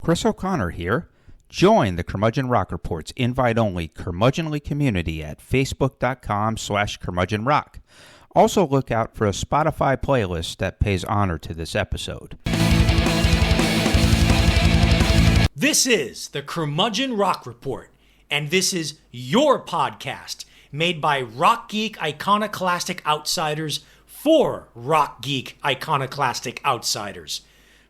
Chris O'Connor here. Join the Curmudgeon Rock Report's invite-only curmudgeonly community at facebook.com/curmudgeonrock. Also look out for a Spotify playlist that pays honor to this episode. This is the Curmudgeon Rock Report, and this is your podcast made by rock geek iconoclastic outsiders for rock geek iconoclastic outsiders.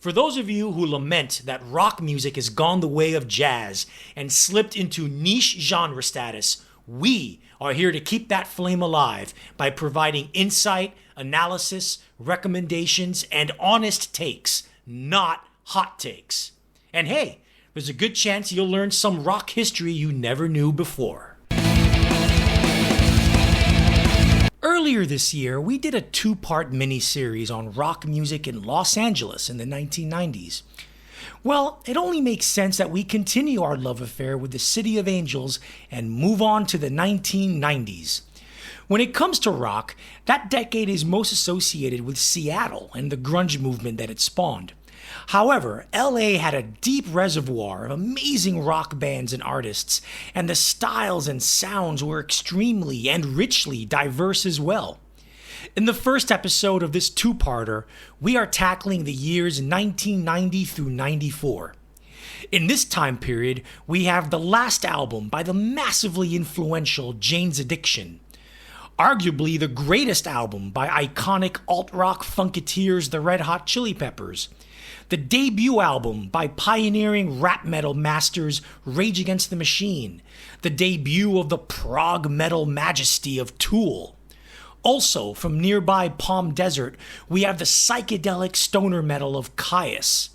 For those of you who lament that rock music has gone the way of jazz and slipped into niche genre status, we are here to keep that flame alive by providing insight, analysis, recommendations, and honest takes, not hot takes. And hey, there's a good chance you'll learn some rock history you never knew before. Earlier this year, we did a two-part mini-series on rock music in Los Angeles in the 1990s. Well, it only makes sense that we continue our love affair with the City of Angels and move on to the 1990s. When it comes to rock, that decade is most associated with Seattle and the grunge movement that it spawned. However, LA had a deep reservoir of amazing rock bands and artists, and the styles and sounds were extremely and richly diverse as well. In the first episode of this two-parter, we are tackling the years 1990 through 94. In this time period, we have the last album by the massively influential Jane's Addiction. Arguably the greatest album by iconic alt-rock funketeers the Red Hot Chili Peppers. The debut album by pioneering rap metal masters Rage Against the Machine. The debut of the prog metal majesty of Tool. Also, from nearby Palm Desert, we have the psychedelic stoner metal of Kyuss.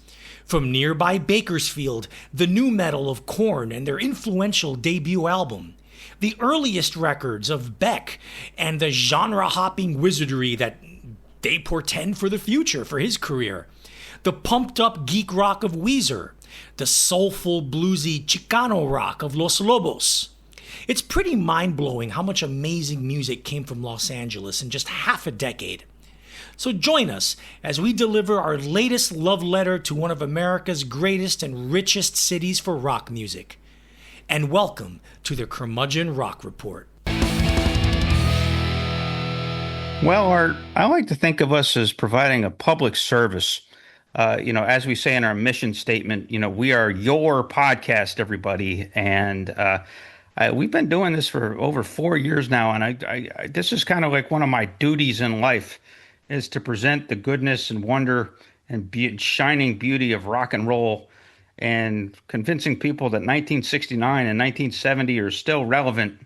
From nearby Bakersfield, the new metal of Korn and their influential debut album. The earliest records of Beck and the genre-hopping wizardry that they portend for the future for his career. The pumped-up geek rock of Weezer, the soulful, bluesy Chicano rock of Los Lobos. It's pretty mind-blowing how much amazing music came from Los Angeles in just half a decade. So join us as we deliver our latest love letter to one of America's greatest and richest cities for rock music. And welcome to the Curmudgeon Rock Report. Well, Art, I like to think of us as providing a public service. As we say in our mission statement, we are your podcast, everybody. And we've been doing this for over 4 years now. And I this is kind of like one of my duties in life is to present the goodness and wonder and shining beauty of rock and roll and convincing people that 1969 and 1970 are still relevant.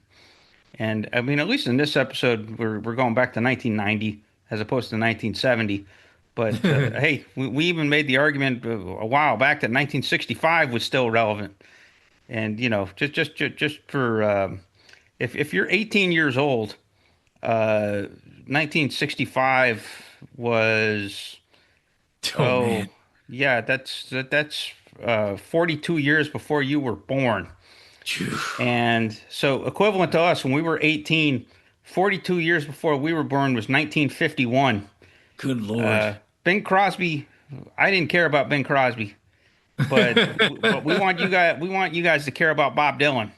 And I mean, at least in this episode, we're going back to 1990 as opposed to 1970. But hey, we even made the argument a while back that 1965 was still relevant. And just for if you're 18 years old, 1965 was man. Yeah, that's 42 years before you were born. And so equivalent to us when we were 18, 42 years before we were born was 1951. Good Lord. Bing Crosby, I didn't care about Bing Crosby, but we want you guys to care about Bob Dylan,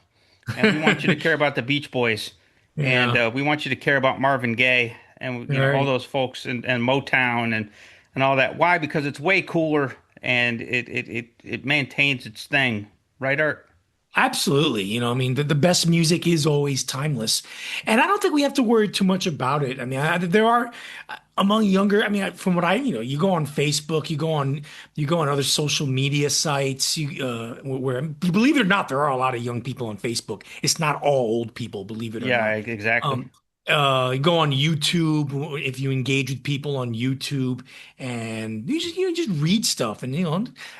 and we want you to care about the Beach Boys, and we want you to care about Marvin Gaye and all those folks and Motown and all that. Why? Because it's way cooler and it maintains its thing, right, Art? Absolutely. The best music is always timeless. And I don't think we have to worry too much about it. I mean, there are among younger, from what you go on Facebook, you go on other social media sites, where, believe it or not, there are a lot of young people on Facebook. It's not all old people, believe it or not. Yeah, exactly. You go on YouTube if you engage with people on YouTube, and you just read stuff, and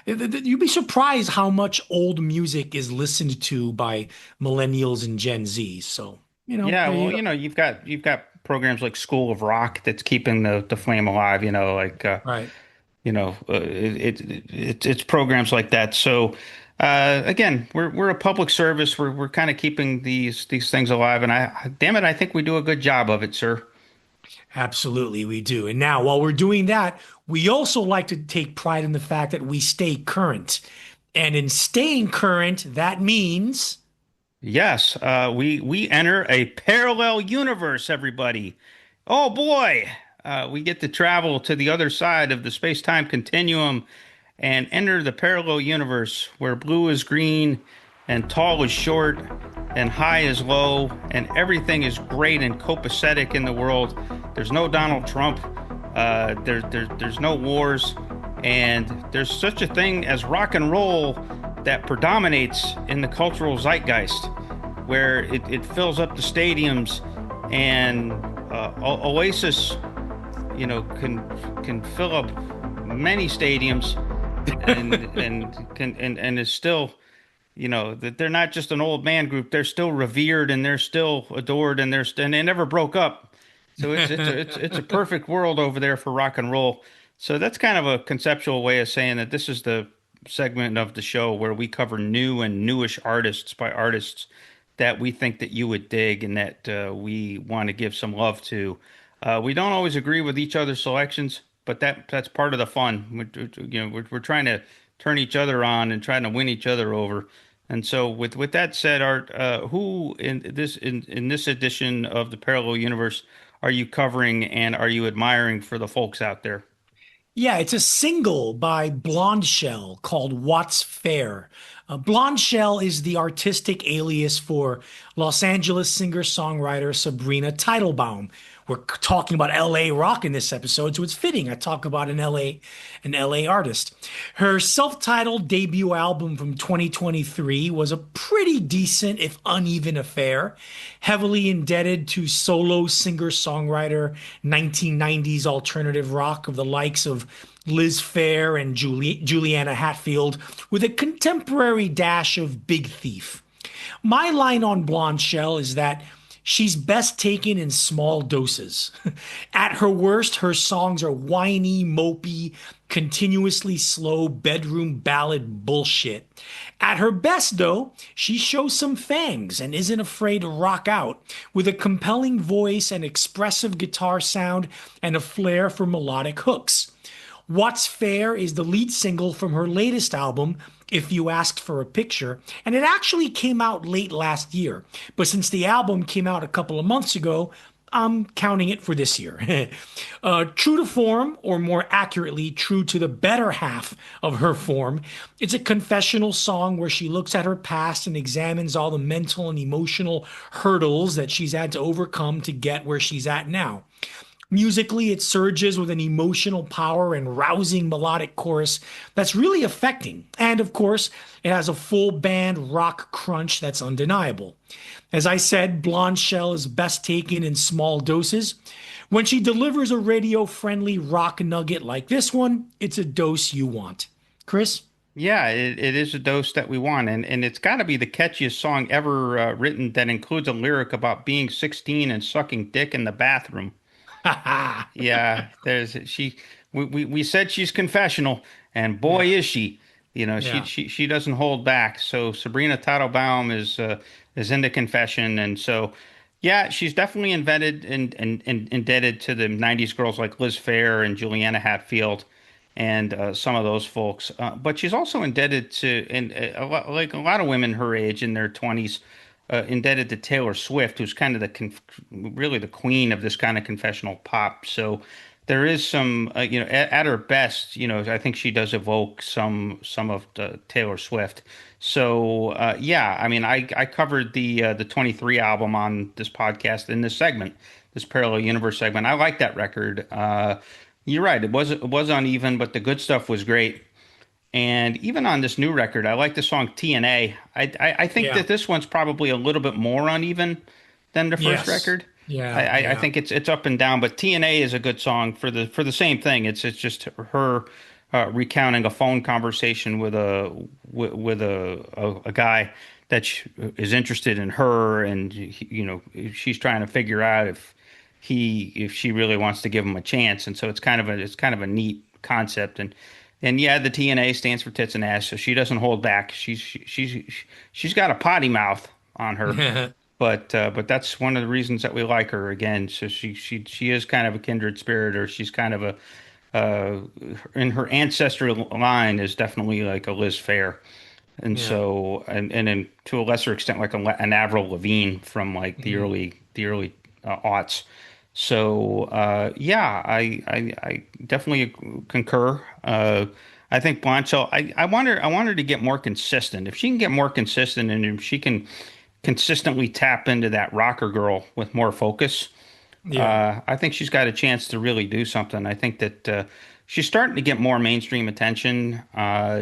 you'd be surprised how much old music is listened to by millennials and Gen Z. So you've got programs like School of Rock that's keeping the flame alive. Right. It's programs like that. So. Again, we're a public service. We're kind of keeping these things alive, and I think we do a good job of it, sir. Absolutely, we do. And now, while we're doing that, we also like to take pride in the fact that we stay current. And in staying current, that means Yes, we enter a parallel universe, everybody. Oh boy, we get to travel to the other side of the space-time continuum and enter the parallel universe where blue is green and tall is short and high is low and everything is great and copacetic in the world. There's no Donald Trump. There's no wars, and there's such a thing as rock and roll that predominates in the cultural zeitgeist, where it fills up the stadiums, and Oasis, can fill up many stadiums, and is still, that they're not just an old man group. They're still revered and they're still adored, and they never broke up. So it's a perfect world over there for rock and roll. So that's kind of a conceptual way of saying that this is the segment of the show where we cover new and newish artists by artists that we think that you would dig and that we want to give some love to. We don't always agree with each other's selections, but that's part of the fun. We're trying to turn each other on and trying to win each other over. And so, with that said, Art, who in this edition of the Parallel Universe are you covering and are you admiring for the folks out there? yeah, it's a single by Blondshell called What's Fair. Blondshell is the artistic alias for Los Angeles singer-songwriter Sabrina Teitelbaum. We're talking about LA rock in this episode, so it's fitting I talk about an LA artist. Her self-titled debut album from 2023 was a pretty decent, if uneven, affair, heavily indebted to solo singer-songwriter 1990s alternative rock of the likes of Liz Phair and Juliana Hatfield, with a contemporary dash of Big Thief. My line on Blondshell is that she's best taken in small doses. At her worst, her songs are whiny, mopey, continuously slow bedroom ballad bullshit. At her best, though, she shows some fangs and isn't afraid to rock out with a compelling voice and expressive guitar sound and a flair for melodic hooks. What's Fair is the lead single from her latest album, If You Asked for a Picture, and it actually came out late last year. But since the album came out a couple of months ago, I'm counting it for this year. True to form, or more accurately, true to the better half of her form, it's a confessional song where she looks at her past and examines all the mental and emotional hurdles that she's had to overcome to get where she's at now. Musically, it surges with an emotional power and rousing melodic chorus that's really affecting. And of course, it has a full band rock crunch that's undeniable. As I said, Blondshell is best taken in small doses. When she delivers a radio-friendly rock nugget like this one, it's a dose you want. Chris? Yeah, it is a dose that we want, and it's got to be the catchiest song ever written that includes a lyric about being 16 and sucking dick in the bathroom. Yeah, there's she. We said she's confessional, and boy Yeah. is she. Yeah. She doesn't hold back. So Sabrina Teitelbaum is into confession, and so yeah, she's definitely invented and indebted to the '90s girls like Liz Phair and Juliana Hatfield, and some of those folks. But she's also indebted to, and like a lot of women her age in their 20s, indebted to Taylor Swift, who's kind of really the queen of this kind of confessional pop. So there is some, at her best, I think she does evoke some of the Taylor Swift. So yeah, I mean, I covered the 23 album on this podcast in this segment, this Parallel Universe segment. I like that record. You're right, it was uneven, but the good stuff was great. And even on this new record, I like the song TNA. I think Yeah. that this one's probably a little bit more uneven than the first Yes. record. Yeah. I Yeah. think it's up and down, but TNA is a good song for the same thing. It's just her recounting a phone conversation with a guy that is interested in her, and she's trying to figure out if she really wants to give him a chance, and so it's kind of a neat concept. And yeah, the TNA stands for tits and ass, so she doesn't hold back. She's got a potty mouth on her, but that's one of the reasons that we like her again. So she is kind of a kindred spirit, or she's kind of in her ancestral line is definitely like a Liz Phair. and Yeah. so and then to a lesser extent like an Avril Lavigne from like Mhm. the early aughts. So yeah, I definitely concur. I think Blondshell. I want her to get more consistent. If she can get more consistent, and if she can consistently tap into that rocker girl with more focus, Yeah. I think she's got a chance to really do something. I think that she's starting to get more mainstream attention.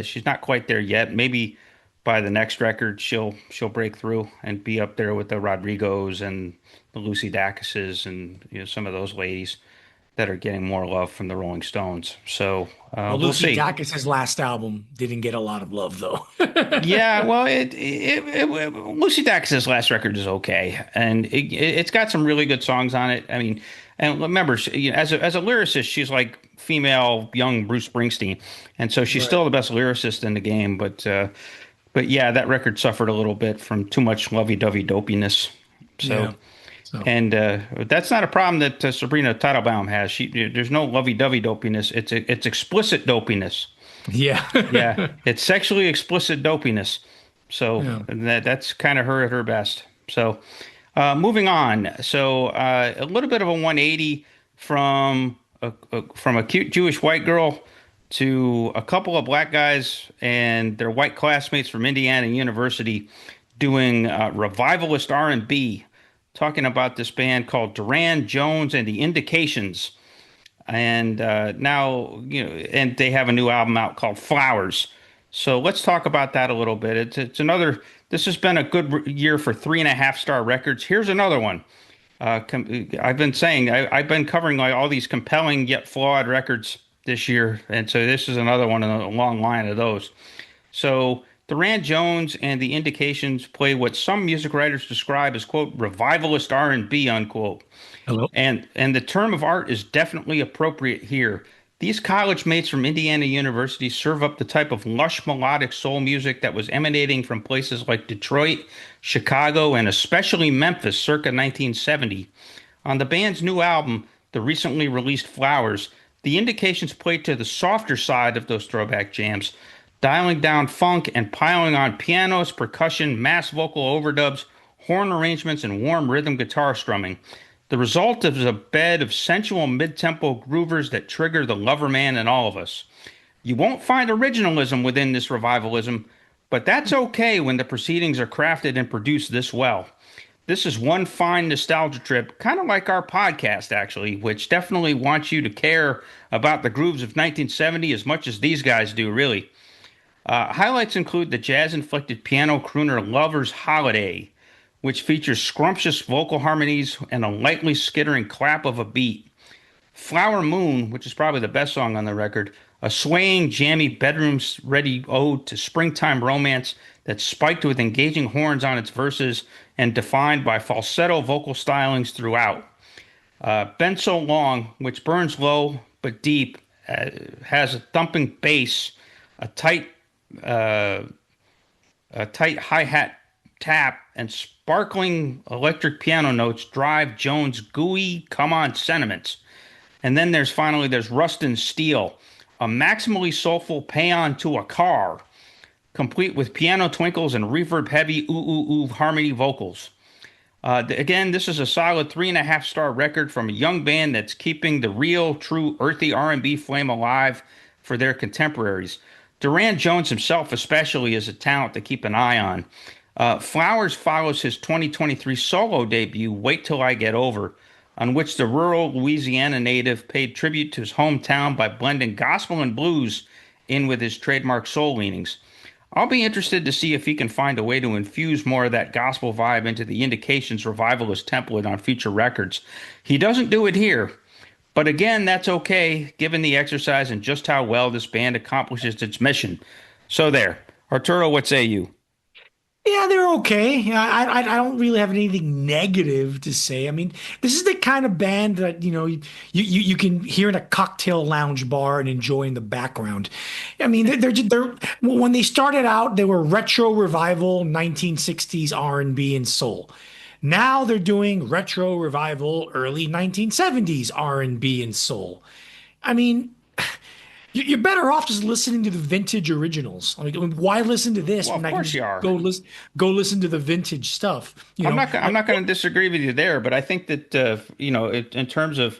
She's not quite there yet. Maybe by the next record, she'll break through and be up there with the Rodrigos and the Lucy Dacuses and some of those ladies that are getting more love from the Rolling Stones. So Well, we'll Lucy see. Dacus's last album didn't get a lot of love, though. Yeah, well, Lucy Dacus's last record is okay, and it's got some really good songs on it. I mean, and remember, as a lyricist, she's like female young Bruce Springsteen, and so she's Right. still the best lyricist in the game. But yeah, that record suffered a little bit from too much lovey-dovey dopiness. So, Yeah. So, and that's not a problem that Sabrina Teitelbaum has. There's no lovey-dovey dopiness. It's explicit dopiness. yeah. Yeah, it's sexually explicit dopiness. So Yeah. that's kind of her at her best. So moving on. So a little bit of a 180 from from a cute Jewish white girl to a couple of black guys and their white classmates from Indiana University doing revivalist R&B, talking about this band called Durand, Jones, and the Indications. And now, and they have a new album out called Flowers. So let's talk about that a little bit. It's another. This has been a good year for 3.5 star records. Here's another one. I've been saying I've been covering like all these compelling yet flawed records this year, and so this is another one in a long line of those. So Durand Jones and the Indications play what some music writers describe as quote revivalist R&B unquote. Hello. And the term of art is definitely appropriate here. These college mates from Indiana University serve up the type of lush melodic soul music that was emanating from places like Detroit, Chicago, and especially Memphis circa 1970. On the band's new album, the recently released Flowers, the Indications play to the softer side of those throwback jams, dialing down funk and piling on pianos, percussion, mass vocal overdubs, horn arrangements, and warm rhythm guitar strumming. The result is a bed of sensual mid-tempo groovers that trigger the lover man in all of us. You won't find originalism within this revivalism, but that's okay when the proceedings are crafted and produced this well. This is one fine nostalgia trip, kind of like our podcast, actually, which definitely wants you to care about the grooves of 1970 as much as these guys do, really. Highlights include the jazz-inflected piano crooner Lover's Holiday, which features scrumptious vocal harmonies and a lightly skittering clap of a beat. Flower Moon, which is probably the best song on the record, a swaying, jammy, bedroom-ready ode to springtime romance that's spiked with engaging horns on its verses and defined by falsetto vocal stylings throughout. Been So Long, which burns low but deep, has a thumping bass, a tight uh, a tight hi-hat tap, and sparkling electric piano notes drive Jones' gooey come on sentiments. And then there's Rust and Steel, a maximally soulful paean to a car, complete with piano twinkles and reverb heavy ooh ooh ooh harmony vocals. Again, this is a solid 3.5 star record from a young band that's keeping the real, true, earthy R&B flame alive for their contemporaries. Durand Jones himself, especially, is a talent to keep an eye on. Flowers follows his 2023 solo debut, Wait Till I Get Over, on which the rural Louisiana native paid tribute to his hometown by blending gospel and blues in with his trademark soul leanings. I'll be interested to see if he can find a way to infuse more of that gospel vibe into the Indications revivalist template on future records. He doesn't do it here, but again, that's okay given the exercise and just how well this band accomplishes its mission. So there. Arturo, what say you? Yeah, they're okay. Yeah, I don't really have anything negative to say. I mean, this is the kind of band that, you can hear in a cocktail lounge bar and enjoy in the background. I mean, they're when they started out, they were retro revival 1960s R&B and soul. Now they're doing retro revival early 1970s R&B and soul. I mean, You're better off just listening to the vintage originals. I mean, why listen to this Well, when of I can course just you are. go listen to the vintage stuff? I'm not going to disagree with you there, but I think that in terms of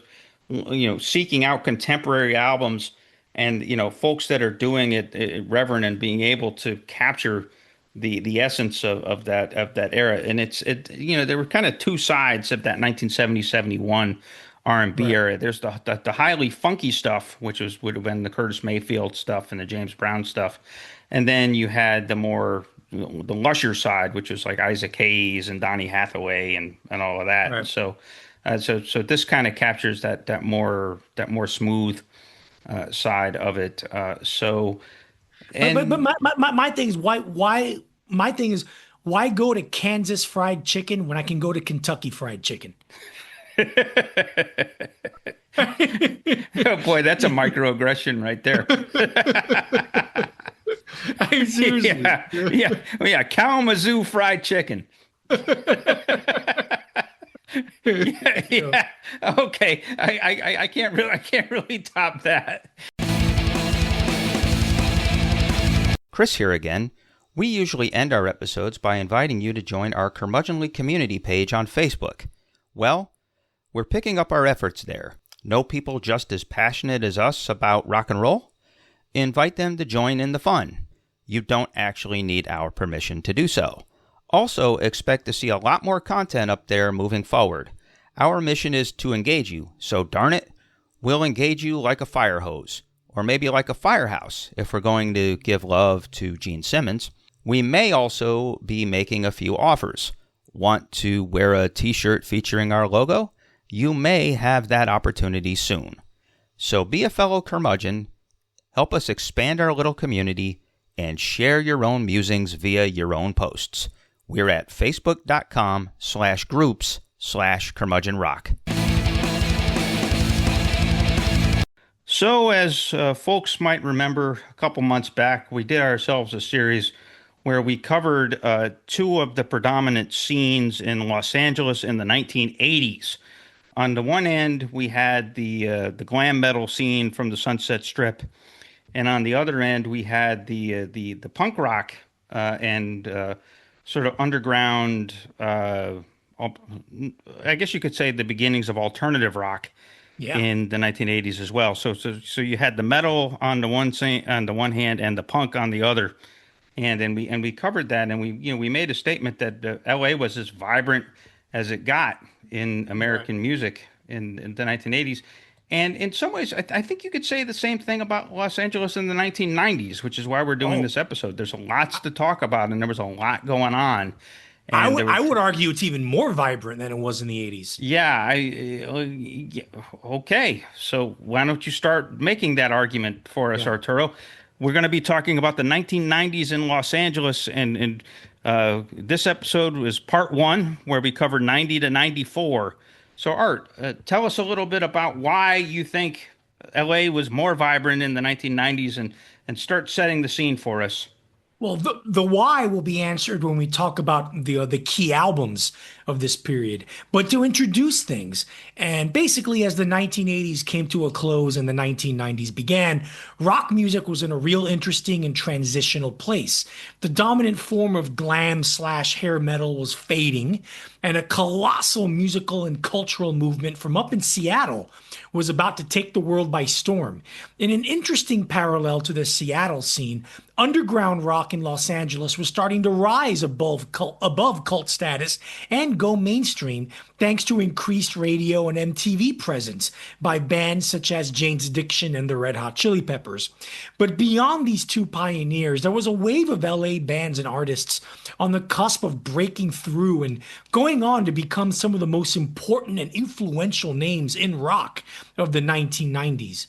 seeking out contemporary albums and folks that are doing it, reverent, and being able to capture the essence of that era, and there were kind of two sides of that 1970-71 R&B Right. era. There's the highly funky stuff, which would have been the Curtis Mayfield stuff and the James Brown stuff, and then you had the more the lusher side, which was like Isaac Hayes and Donny Hathaway and all of that. And Right. so this kind of captures that more smooth side of it. But And my thing is why my thing is why go to Kansas Fried Chicken when I can go to Kentucky Fried Chicken? oh boy, that's a microaggression right there. I mean, seriously. Yeah. Kalamazoo fried chicken. Yeah, Yeah. yeah. Okay. I can't really top that. Chris here again. We usually end our episodes by inviting you to join our Curmudgeonly community page on Facebook. Well, we're picking up our efforts there. Know people just as passionate as us about rock and roll? Invite them to join in the fun. You don't actually need our permission to do so. Also, expect to see a lot more content up there moving forward. Our mission is to engage you, so darn it, we'll engage you like a fire hose, or maybe like a firehouse if we're going to give love to Gene Simmons. We may also be making a few offers. Want to wear a t-shirt featuring our logo? You may have that opportunity soon. So be a fellow curmudgeon, help us expand our little community, and share your own musings via your own posts. We're at facebook.com/groups/curmudgeonrock. So, as folks might remember, a couple months back, we did ourselves a series where we covered two of the predominant scenes in Los Angeles in the 1980s. On the one end, we had the glam metal scene from the Sunset Strip, and on the other end, we had the punk rock and sort of underground. I guess you could say the beginnings of alternative rock Yeah. in the 1980s as well. So you had the metal on the one hand and the punk on the other, and then we covered that, and we made a statement that L.A. was as vibrant as it got in American music in the 1980s. And in some ways, I think you could say the same thing about Los Angeles in the 1990s, which is why we're doing Oh, this episode. There's lots to talk about, and there was a lot going on. I And would there I was, would argue it's even more vibrant than it was in the 80s. yeah, yeah, okay. So why don't you start making that argument for us, Yeah. Arturo? We're going to be talking about the 1990s in Los Angeles, and this episode was part one, where we covered 90 to 94. So, Art, tell us a little bit about why you think LA was more vibrant in the 1990s, and start setting the scene for us. Well, the why will be answered when we talk about the key albums of this period. But to introduce things, and basically as the 1980s came to a close and the 1990s began, rock music was in a real interesting and transitional place. The dominant form of glam slash hair metal was fading, and a colossal musical and cultural movement from up in Seattle was about to take the world by storm. In an interesting parallel to the Seattle scene, underground rock in Los Angeles was starting to rise above cult status and go mainstream thanks to increased radio and MTV presence by bands such as Jane's Addiction and the Red Hot Chili Peppers. But beyond these two pioneers, there was a wave of LA bands and artists on the cusp of breaking through and going on to become some of the most important and influential names in rock of the 1990s.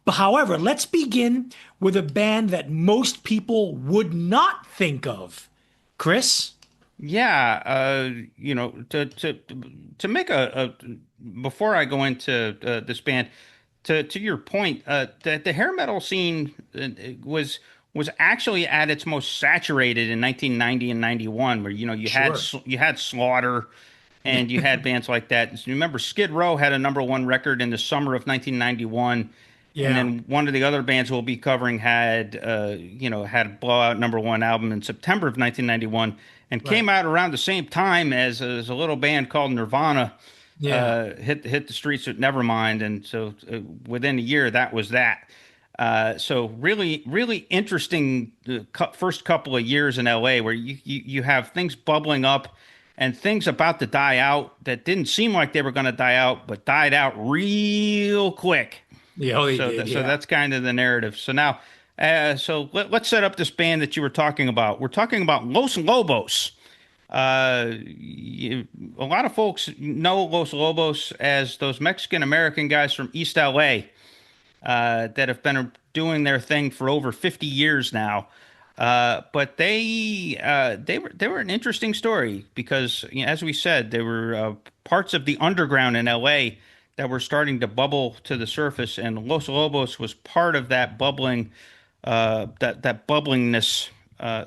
However, let's begin with a band that most people would not think of. Chris? Yeah, to make a before I go into this band, to your point, that the hair metal scene was actually at its most saturated in 1990 and 91, where Sure. you had Slaughter, and you had bands like that. Remember, Skid Row had a number one record in the summer of 1991, And Yeah. then one of the other bands we'll be covering had, had a blowout #1 album in September of 1991 and Right. came out around the same time as a little band called Nirvana Yeah. hit the streets with Nevermind. And so within a year, that was that. So really, really interesting first couple of years in LA where you have things bubbling up and things about to die out that didn't seem like they were going to die out, but died out real quick. Yeah. Oh, they did. So Yeah. that's kind of the narrative. So now, let's set up this band that you were talking about. We're talking about Los Lobos. A lot of folks know Los Lobos as those Mexican American guys from East LA that have been doing their thing for over 50 years now. But they were an interesting story because, as we said, there were parts of the underground in LA that were starting to bubble to the surface, and Los Lobos was part of that bubbling, that bubblingness,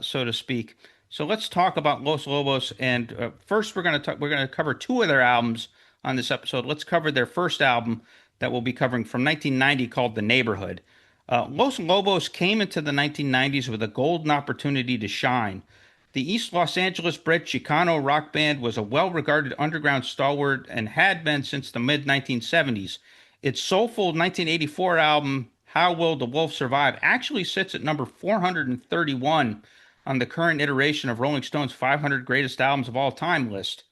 so to speak. So let's talk about Los Lobos, and first we're gonna cover two of their albums on this episode. Let's cover their first album that we'll be covering from 1990 called The Neighborhood. Los Lobos came into the 1990s with a golden opportunity to shine. The East Los Angeles bred Chicano rock band was a well regarded underground stalwart and had been since the mid 1970s. Its soulful 1984 album, How Will the Wolf Survive, actually sits at number 431 on the current iteration of Rolling Stone's 500 Greatest Albums of All Time list.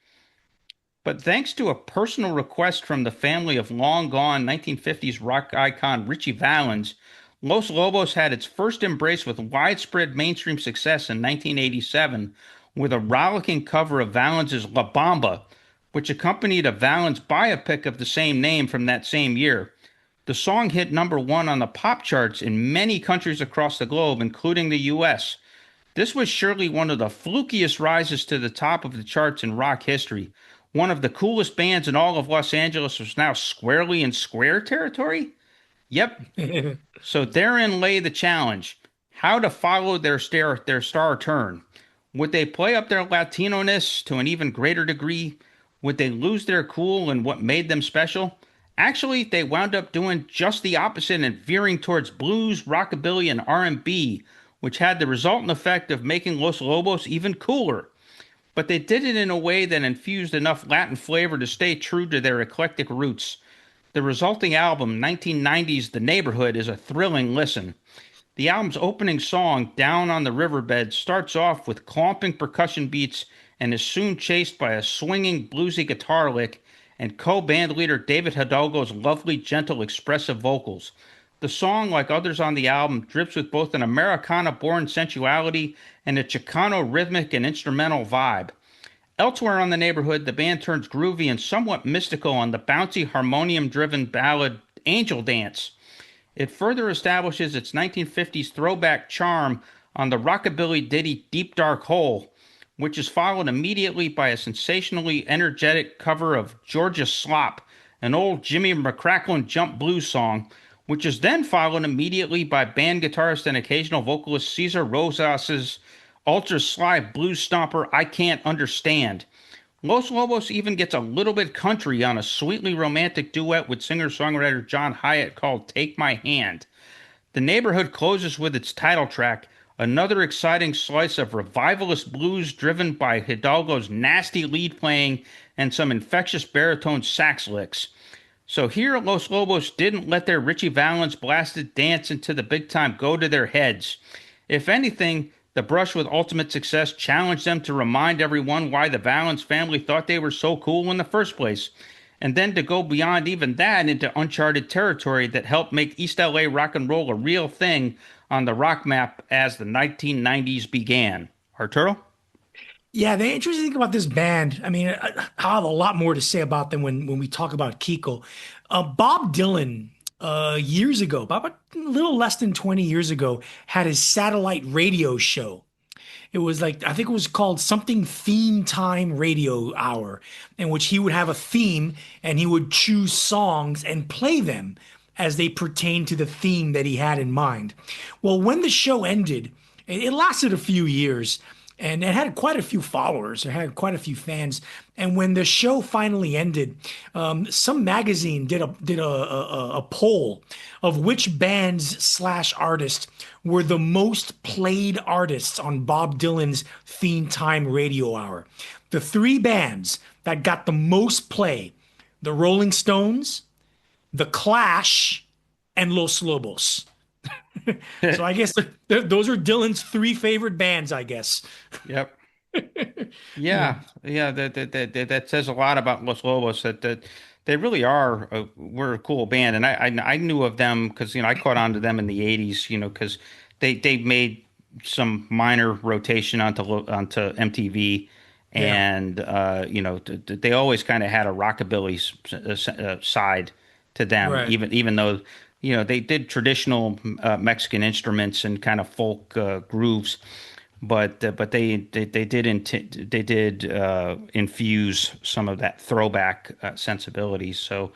But thanks to a personal request from the family of long gone 1950s rock icon Richie Valens, Los Lobos had its first embrace with widespread mainstream success in 1987 with a rollicking cover of Valens' La Bamba, which accompanied a Valens biopic of the same name from that same year. The song hit #1 on the pop charts in many countries across the globe, including the US. This was surely one of the flukiest rises to the top of the charts in rock history. One of the coolest bands in all of Los Angeles was now squarely in square territory? Yep. So therein lay the challenge. How to follow their star turn. Would they play up their Latino-ness to an even greater degree? Would they lose their cool and what made them special? Actually, they wound up doing just the opposite and veering towards blues, rockabilly, and R&B, which had the resultant effect of making Los Lobos even cooler. But they did it in a way that infused enough Latin flavor to stay true to their eclectic roots. The resulting album, 1990's The Neighborhood, is a thrilling listen. The album's opening song, Down on the Riverbed, starts off with clomping percussion beats and is soon chased by a swinging bluesy guitar lick and co-band leader David Hidalgo's lovely, gentle, expressive vocals. The song, like others on the album, drips with both an Americana-born sensuality and a Chicano rhythmic and instrumental vibe. Elsewhere on The Neighborhood, the band turns groovy and somewhat mystical on the bouncy, harmonium-driven ballad Angel Dance. It further establishes its 1950s throwback charm on the rockabilly ditty Deep Dark Hole, which is followed immediately by a sensationally energetic cover of Georgia Slop, an old Jimmy McCracklin jump blues song, which is then followed immediately by band guitarist and occasional vocalist Cesar Rosas's ultra sly blues stomper I Can't Understand. Los Lobos even gets a little bit country on a sweetly romantic duet with singer-songwriter John Hyatt called Take My Hand. The Neighborhood closes with its title track, another exciting slice of revivalist blues driven by Hidalgo's nasty lead playing and some infectious baritone sax licks. So here Los Lobos didn't let their Richie Valens blasted dance into the big time go to their heads. If anything, the brush with ultimate success challenged them to remind everyone why the Valens family thought they were so cool in the first place, and then to go beyond even that into uncharted territory that helped make East LA rock and roll a real thing on the rock map as the 1990s began. Arturo? Yeah, the interesting thing about this band, I mean, I have a lot more to say about them when we talk about Kiko. Bob Dylan, years ago, about a little less than 20 years ago, had his satellite radio show. It was like, I think it was called something Theme Time Radio Hour, in which he would have a theme and he would choose songs and play them as they pertain to the theme that he had in mind. Well, when the show ended, it lasted a few years. and it had quite a few followers. It had quite a few fans. And when the show finally ended, some magazine did a poll of which bands slash artists were the most played artists on Bob Dylan's Theme Time Radio Hour. The three bands that got the most play: the Rolling Stones, the Clash, and Los Lobos. So I guess those are Dylan's three favorite bands, I guess. Yep. Yeah. Yeah. That says a lot about Los Lobos. That they really are. We're a cool band, and I knew of them because I caught on to them in the '80s. Because they made some minor rotation onto MTV, Yeah. and they always kind of had a rockabilly side to them, Right. even though they did traditional Mexican instruments and kind of folk grooves, but they did infuse some of that throwback sensibility. So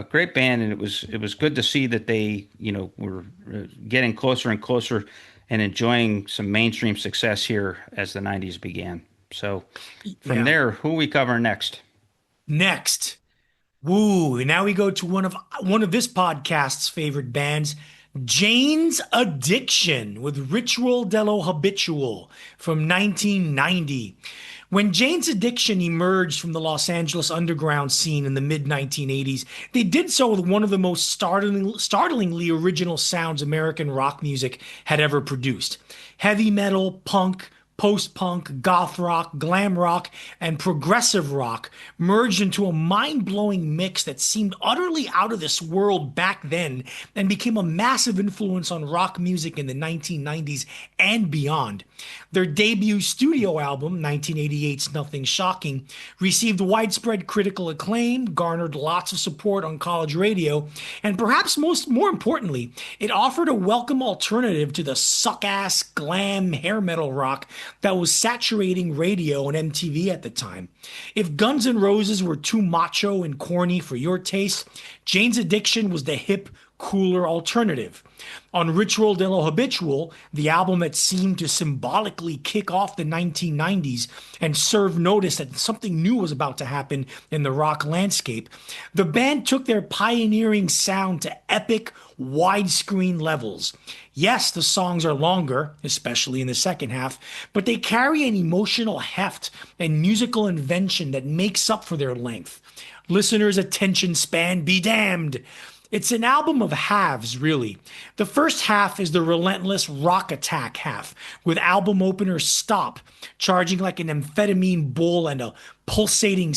great band, and it was good to see that they were getting closer and closer and enjoying some mainstream success here as the '90s began. So from Yeah. there, who are we covering next? Next. Woo. Now we go to one of this podcast's favorite bands, Jane's Addiction with Ritual dello Habitual from 1990. When Jane's Addiction emerged from the Los Angeles underground scene in the mid 1980s, they did so with one of the most startlingly original sounds American rock music had ever produced. Heavy metal, punk, post-punk, goth rock, glam rock, and progressive rock merged into a mind-blowing mix that seemed utterly out of this world back then and became a massive influence on rock music in the 1990s and beyond. Their debut studio album, 1988's Nothing Shocking, received widespread critical acclaim, garnered lots of support on college radio, and perhaps more importantly, it offered a welcome alternative to the suck-ass glam hair metal rock that was saturating radio and MTV at the time. If Guns N' Roses were too macho and corny for your taste, Jane's Addiction was the hip, cooler alternative. On Ritual dello Habitual, the album that seemed to symbolically kick off the 1990s and serve notice that something new was about to happen in the rock landscape, the band took their pioneering sound to epic, widescreen levels. Yes, the songs are longer, especially in the second half, but they carry an emotional heft and musical invention that makes up for their length. Listeners' attention span be damned. It's an album of halves, really. The first half is the relentless rock attack half, with album opener Stop, charging like an amphetamine bull and a pulsating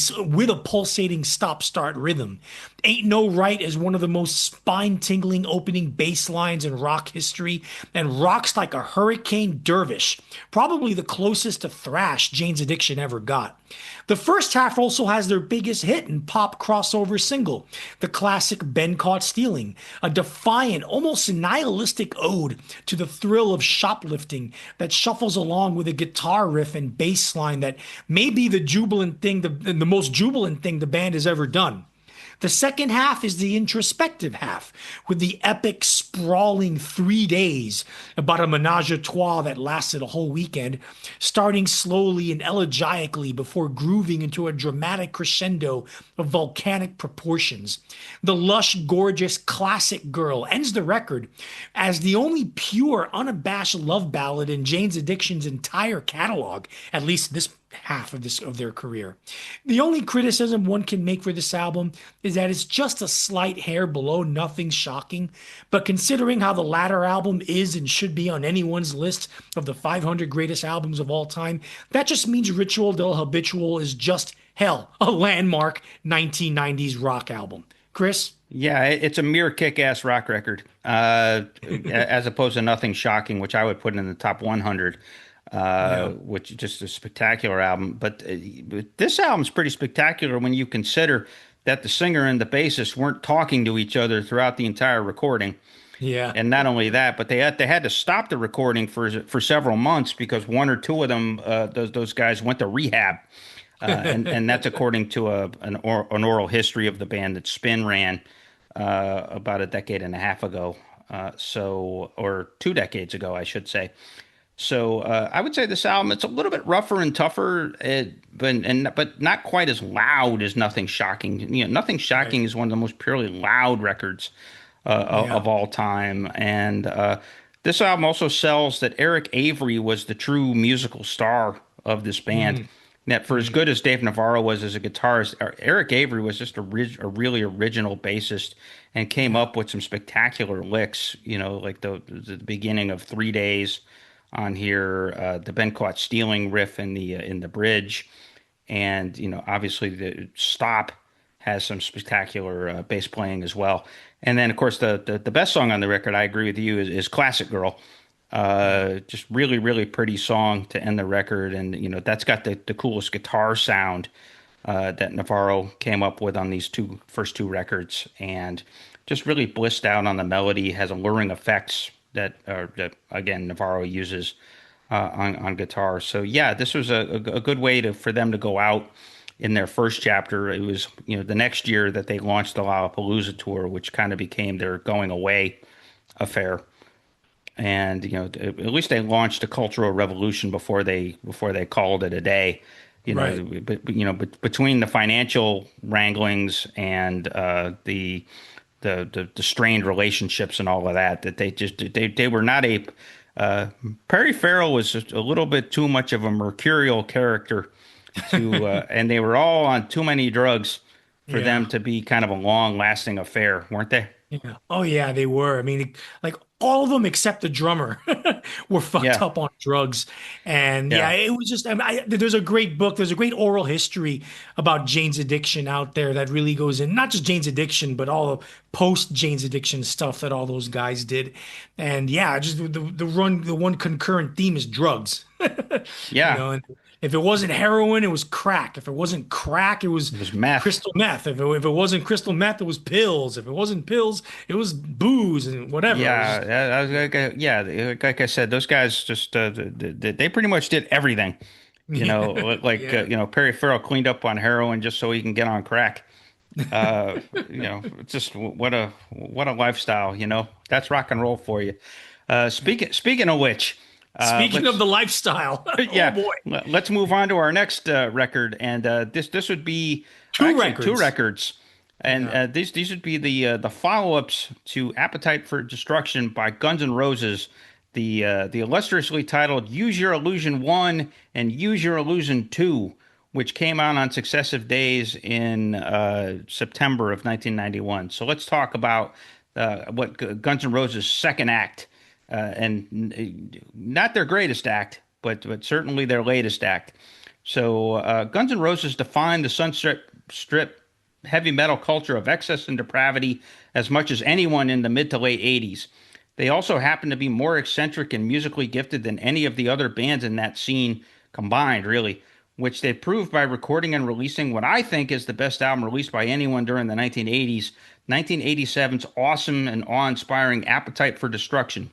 stop-start rhythm. Ain't No Right is one of the most spine-tingling opening bass lines in rock history and rocks like a hurricane dervish, probably the closest to thrash Jane's Addiction ever got. The first half also has their biggest hit and pop crossover single, the classic Been Caught Stealing, a defiant, almost nihilistic ode to the thrill of shoplifting that shuffles along with a guitar riff and bass line that may be the most jubilant thing the band has ever done. The second half is the introspective half, with the epic, sprawling 3 days about a menage a trois that lasted a whole weekend, starting slowly and elegically before grooving into a dramatic crescendo of volcanic proportions. The lush, gorgeous, classic girl ends the record as the only pure, unabashed love ballad in Jane's Addiction's entire catalog, at least this half of their career. The only criticism one can make for this album is that it's just a slight hair below Nothing Shocking, but considering how the latter album is and should be on anyone's list of the 500 greatest albums of all time, that just means Ritual dello Habitual is just, hell, a landmark 1990s rock album. Chris? Yeah, it's a mere kick-ass rock record, as opposed to Nothing Shocking, which I would put in the top 100. Which is just a spectacular album. But this album's pretty spectacular when you consider that the singer and the bassist weren't talking to each other throughout the entire recording. Yeah. And not only that, but they had to stop the recording for several months because one or two of them, those guys went to rehab. And that's according to an oral history of the band that Spin ran about a decade and a half ago. Or 2 decades ago, I should say. So I would say this album, it's a little bit rougher and tougher, but not quite as loud as Nothing Shocking. Nothing Right. Shocking is one of the most purely loud records Yeah. of all time. And this album also sells that Eric Avery was the true musical star of this band. Mm, That for as mm, good as Dave Navarro was as a guitarist, Eric Avery was just a really original bassist and came yeah. up with some spectacular licks. Like the beginning of 3 Days on here, the Ben Caught Stealing riff in the bridge, and obviously the Stop has some spectacular bass playing as well. And then of course the best song on the record, I agree with you, is Classic Girl. Yeah. Just really really pretty song to end the record, and that's got the coolest guitar sound that Navarro came up with on these first two records, and just really blissed out on the melody, has alluring effects that again Navarro uses on guitar. So yeah, this was a good way for them to go out in their first chapter. It was the next year that they launched the Lollapalooza tour, which kind of became their going away affair. And at least they launched a cultural revolution before they called it a day. Right. But between the financial wranglings and the strained relationships and all of that they were not a Perry Farrell was just a little bit too much of a mercurial character to and they were all on too many drugs for them Yeah. to be kind of a long lasting affair, weren't they? Yeah. Oh yeah, they were. I mean, like all of them except the drummer were fucked Yeah, up on drugs. And yeah, yeah, it was just, I mean, there's a great book, there's a great oral history about Jane's Addiction out there that really goes in, not just Jane's Addiction, but all the post Jane's Addiction stuff that all those guys did. And yeah, just the one concurrent theme is drugs. yeah. And if it wasn't heroin, it was crack. If it wasn't crack, it was It was meth. crystal meth. If it wasn't crystal meth, it was pills. If it wasn't pills, it was booze and whatever. It was Yeah, just, I was like I said, those guys just they pretty much did everything. yeah, Like yeah, Perry Farrell cleaned up on heroin just so he can get on crack. It's just what a lifestyle. That's rock and roll for you. Speaking of which, Speaking of let's the lifestyle, oh yeah, boy, let's move on to our next record, and this would be two actually two records. records, and Yeah. these would be the follow-ups to Appetite for Destruction by Guns N' Roses, the illustriously titled Use Your Illusion 1 and Use Your Illusion 2, which came out on successive days in September of 1991. So let's talk about what Guns N' Roses' second act, and not their greatest act, but certainly their latest act. So Guns N' Roses defined the Sunset Strip heavy metal culture of excess and depravity as much as anyone in the mid to late 80s. They also happen to be more eccentric and musically gifted than any of the other bands in that scene combined, really, which they proved by recording and releasing what I think is the best album released by anyone during the 1980s, 1987's awesome and awe-inspiring Appetite for Destruction.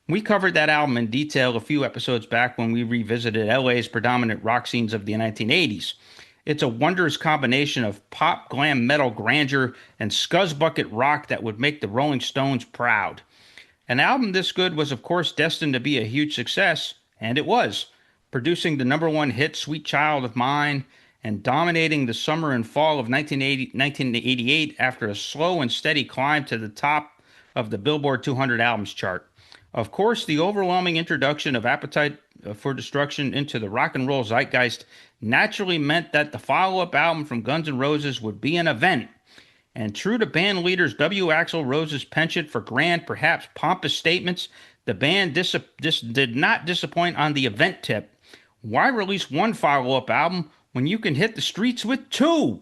We covered that album in detail a few episodes back when we revisited LA's predominant rock scenes of the 1980s. It's a wondrous combination of pop, glam, metal, grandeur, and scuzzbucket rock that would make the Rolling Stones proud. An album this good was, of course, destined to be a huge success, and it was, producing the number one hit Sweet Child of Mine and dominating the summer and fall of 1988 after a slow and steady climb to the top of the Billboard 200 albums chart. Of course, the overwhelming introduction of Appetite for Destruction into the rock and roll zeitgeist naturally meant that the follow-up album from Guns N' Roses would be an event. And true to band leaders W. Axl Rose's penchant for grand, perhaps pompous statements, the band did not disappoint on the event tip. Why release one follow-up album when you can hit the streets with two?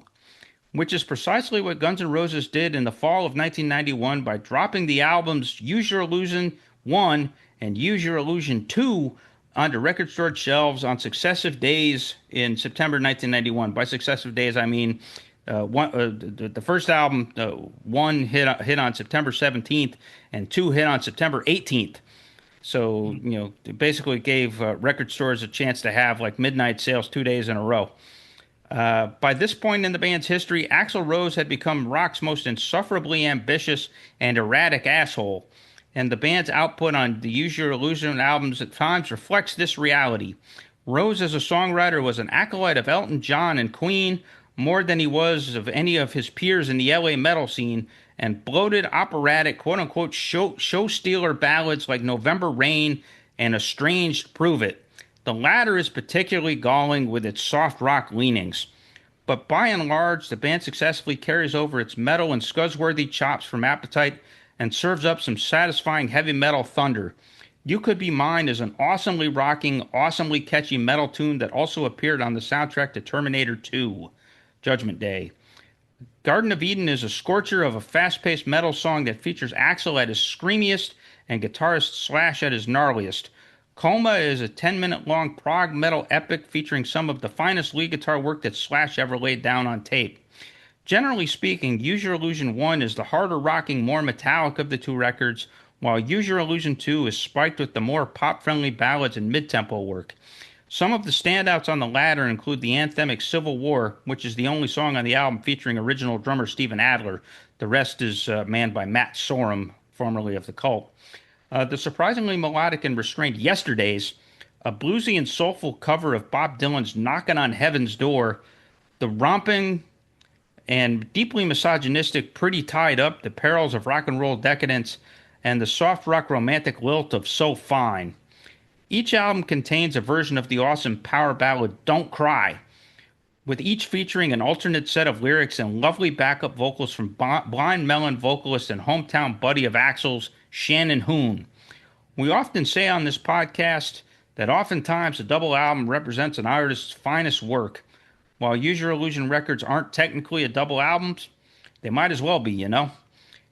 Which is precisely what Guns N' Roses did in the fall of 1991 by dropping the albums Use Your Illusion 1 and Use Your Illusion 2 onto record store shelves on successive days in September 1991. By successive days, I mean the first album, one hit on September 17th and two hit on September 18th. So, it basically gave record stores a chance to have like midnight sales 2 days in a row. By this point in the band's history, Axl Rose had become rock's most insufferably ambitious and erratic asshole. and the band's output on the Use Your Illusion albums at times reflects this reality. Rose, as a songwriter, was an acolyte of Elton John and Queen more than he was of any of his peers in the LA metal scene, and bloated, operatic, quote unquote, show stealer ballads like November Rain and Estranged prove it. The latter is particularly galling with its soft rock leanings. But by and large, the band successfully carries over its metal and scuzzworthy chops from Appetite and serves up some satisfying heavy metal thunder. You Could Be Mine is an awesomely rocking, awesomely catchy metal tune that also appeared on the soundtrack to Terminator 2, Judgment Day. Garden of Eden is a scorcher of a fast-paced metal song that features Axl at his screamiest and guitarist Slash at his gnarliest. Coma is a 10-minute long prog metal epic featuring some of the finest lead guitar work that Slash ever laid down on tape. Generally speaking, Use Your Illusion 1 is the harder rocking, more metallic of the two records, while Use Your Illusion 2 is spiked with the more pop-friendly ballads and mid-tempo work. Some of the standouts on the latter include the anthemic Civil War, which is the only song on the album featuring original drummer Steven Adler. The rest is manned by Matt Sorum, formerly of The Cult. The surprisingly melodic and restrained Yesterdays, a bluesy and soulful cover of Bob Dylan's Knockin' on Heaven's Door, the romping and deeply misogynistic Pretty Tied Up, The Perils of Rock and Roll Decadence, and the soft rock romantic lilt of So Fine. Each album contains a version of the awesome power ballad Don't Cry, with each featuring an alternate set of lyrics and lovely backup vocals from Blind Melon vocalist and hometown buddy of Axl's, Shannon Hoon. We often say on this podcast that oftentimes a double album represents an artist's finest work. While Use Your Illusion records aren't technically a double album, they might as well be, you know?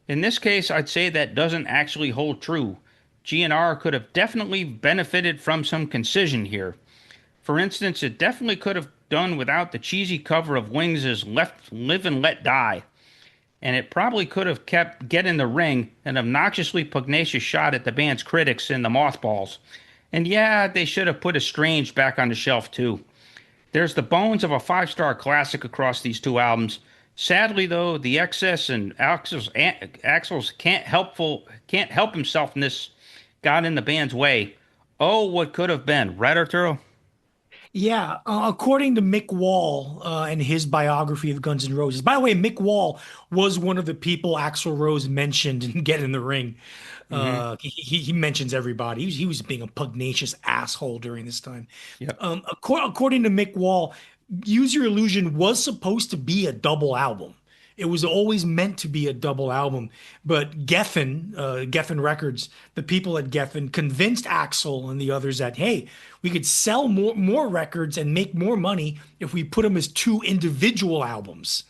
In this case, I'd say that doesn't actually hold true. G&R could have definitely benefited from some concision here. For instance, it definitely could have done without the cheesy cover of Wings' Live and Let Die. And it probably could have kept Get in the Ring, an obnoxiously pugnacious shot at the band's critics in the mothballs. And yeah, they should have put Estranged back on the shelf too. There's the bones of a five-star classic across these two albums. Sadly, though, the excess and Axl's can't help himself in this got in the band's way. Oh, what could have been, right, Arturo? Yeah, according to Mick Wall and his biography of Guns N' Roses. By the way, Mick Wall was one of the people Axl Rose mentioned in Get in the Ring. He mentions everybody. He was being a pugnacious asshole during this time. Yep. According to Mick Wall, Use Your Illusion was supposed to be a double album. It was always meant to be a double album, but Geffen Records, the people at Geffen, convinced Axl and the others that, hey, we could sell more records and make more money if we put them as two individual albums.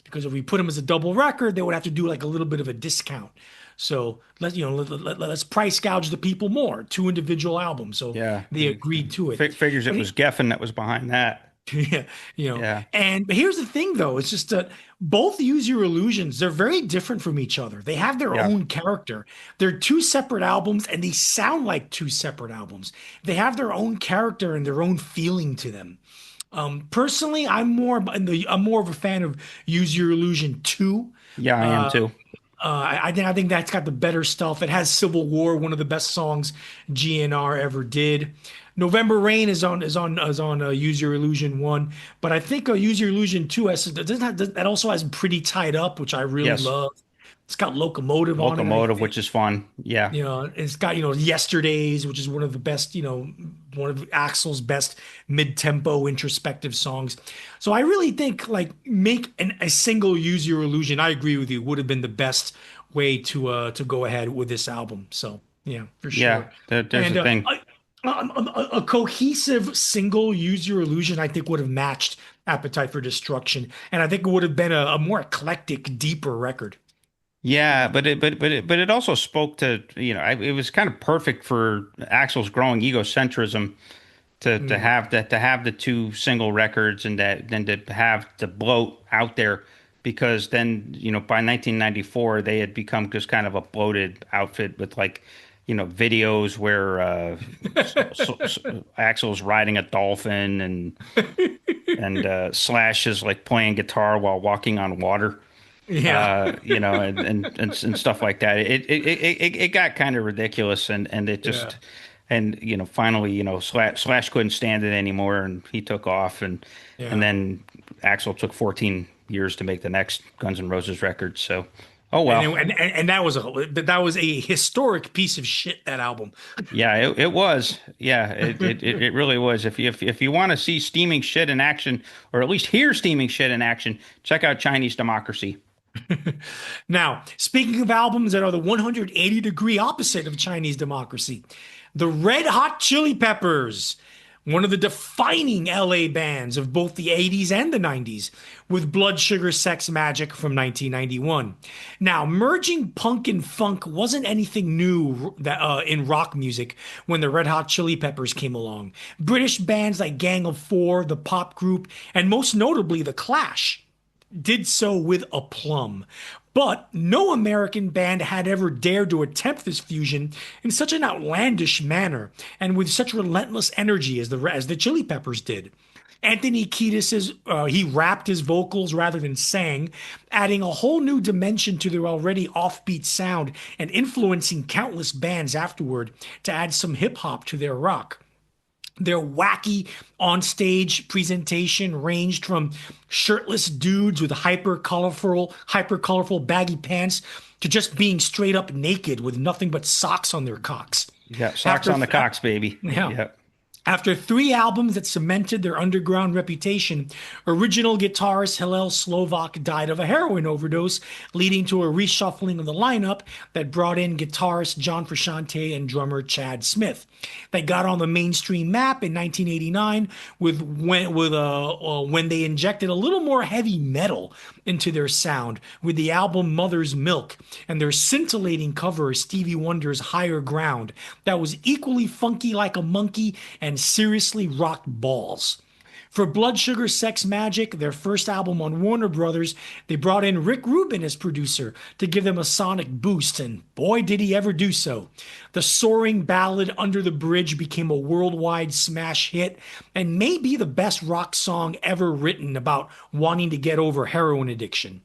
Because if we put them as a double record, they would have to do like a little bit of a discount. So let's price gouge the people more, two individual albums. So yeah, they agreed to it. Figures it was Geffen that was behind that. Yeah, Yeah. And but here's the thing, though. It's just that both Use Your Illusions, they're very different from each other. They have their own character. They're two separate albums, and they sound like two separate albums. They have their own character and their own feeling to them. Personally, I'm more of a fan of Use Your Illusion 2. Yeah, I am too. I think that's got the better stuff. It has Civil War, one of the best songs GNR ever did. November Rain is on Use Your Illusion 1, but I think Use Your Illusion 2 that also has Pretty Tied Up, which I really love. It's got Locomotive on it. Locomotive, which is fun. Yeah. It's got, Yesterdays, which is one of the best, one of Axl's best mid-tempo introspective songs. So I really think make a single Use Your Illusion. I agree with you. Would have been the best way to go ahead with this album. So yeah, for sure. Yeah, there's a thing. A cohesive single Use Your Illusion, I think, would have matched Appetite for Destruction, and I think it would have been a more eclectic, deeper record. Yeah, but it also spoke to, it was kind of perfect for Axl's growing egocentrism to have the two single records and then to have the bloat out there, because then by 1994 they had become just kind of a bloated outfit with videos where Axl's riding a dolphin and Slash is playing guitar while walking on water. Yeah. And stuff like that. It got kind of ridiculous, and it Yeah. just, and finally, Slash couldn't stand it anymore, and he took off, and Yeah. then Axl took 14 years to make the next Guns N' Roses record. So, oh And, well. that was a historic piece of shit, that album. Yeah, it was. Yeah, it really was. If you want to see steaming shit in action, or at least hear steaming shit in action, check out Chinese Democracy. Now, speaking of albums that are the 180-degree opposite of Chinese democracy, the Red Hot Chili Peppers, one of the defining LA bands of both the 80s and the 90s, with Blood Sugar Sex Magic from 1991. Now, merging punk and funk wasn't anything new in rock music when the Red Hot Chili Peppers came along. British bands like Gang of Four, the pop group, and most notably The Clash did so with aplomb. But no American band had ever dared to attempt this fusion in such an outlandish manner and with such relentless energy as the Chili Peppers did. Anthony Kiedis he rapped his vocals rather than sang, adding a whole new dimension to their already offbeat sound and influencing countless bands afterward to add some hip hop to their rock. Their wacky on-stage presentation ranged from shirtless dudes with hyper colorful baggy pants to just being straight up naked with nothing but socks on their cocks. Yeah, socks on the cocks, baby. Yeah. Yeah. After 3 albums that cemented their underground reputation, original guitarist Hillel Slovak died of a heroin overdose, leading to a reshuffling of the lineup that brought in guitarist John Frusciante and drummer Chad Smith. They got on the mainstream map in 1989 when they injected a little more heavy metal into their sound with the album Mother's Milk and their scintillating cover of Stevie Wonder's Higher Ground that was equally funky like a monkey and seriously rocked balls. For Blood Sugar Sex Magic, their first album on Warner Brothers, they brought in Rick Rubin as producer to give them a sonic boost, and boy did he ever do so. The soaring ballad Under the Bridge became a worldwide smash hit and may be the best rock song ever written about wanting to get over heroin addiction.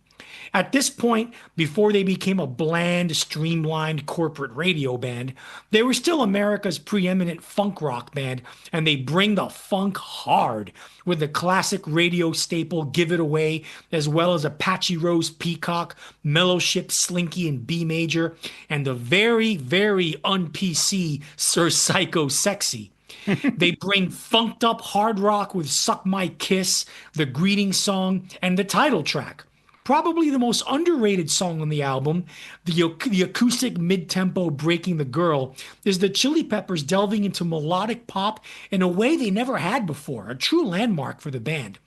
At this point, before they became a bland, streamlined corporate radio band, they were still America's preeminent funk rock band, and they bring the funk hard with the classic radio staple Give It Away, as well as Apache Rose Peacock, Mellow Ship Slinky in B major, and the very, very un-PC Sir Psycho Sexy. They bring funked up hard rock with Suck My Kiss, the greeting song, and the title track. Probably the most underrated song on the album, the acoustic mid-tempo Breaking the Girl, is the Chili Peppers delving into melodic pop in a way they never had before, a true landmark for the band.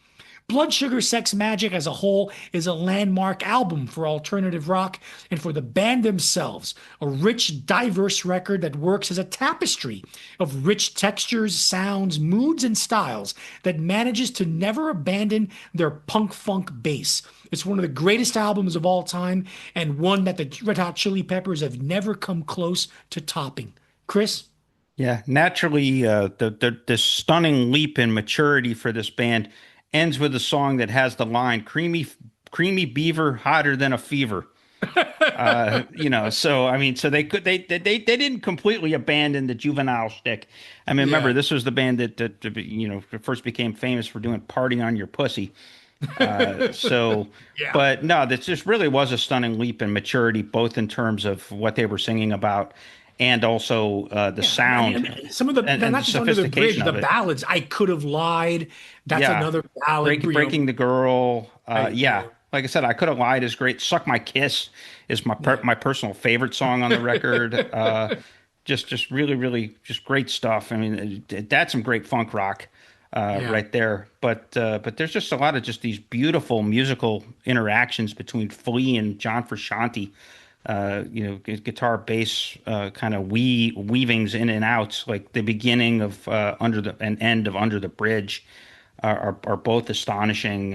Blood Sugar Sex Magic as a whole is a landmark album for alternative rock and for the band themselves, a rich, diverse record that works as a tapestry of rich textures, sounds, moods, and styles that manages to never abandon their punk-funk base. It's one of the greatest albums of all time and one that the Red Hot Chili Peppers have never come close to topping. Chris? Yeah, naturally, the stunning leap in maturity for this band ends with a song that has the line "creamy beaver, hotter than a fever." So I mean, so they didn't completely abandon the juvenile shtick. I mean, remember, this was the band that first became famous for doing "Party on Your Pussy." Yeah. But no, this just really was a stunning leap in maturity, both in terms of what they were singing about and also the sound. And some of the and not the just Under the Bridge, sophistication the of it. ballads. I Could Have Lied. That's another ballad. Breaking the Girl. Right, Yeah. Like I said, I Could Have Lied is great. Suck My Kiss is my personal favorite song on the record. Just really, really just great stuff. I mean, that's some great funk rock right there. But there's just a lot of just these beautiful musical interactions between Flea and John Frusciante. Guitar, bass, kind of weavings in and out, like the beginning of and end of Under the Bridge, are both astonishing.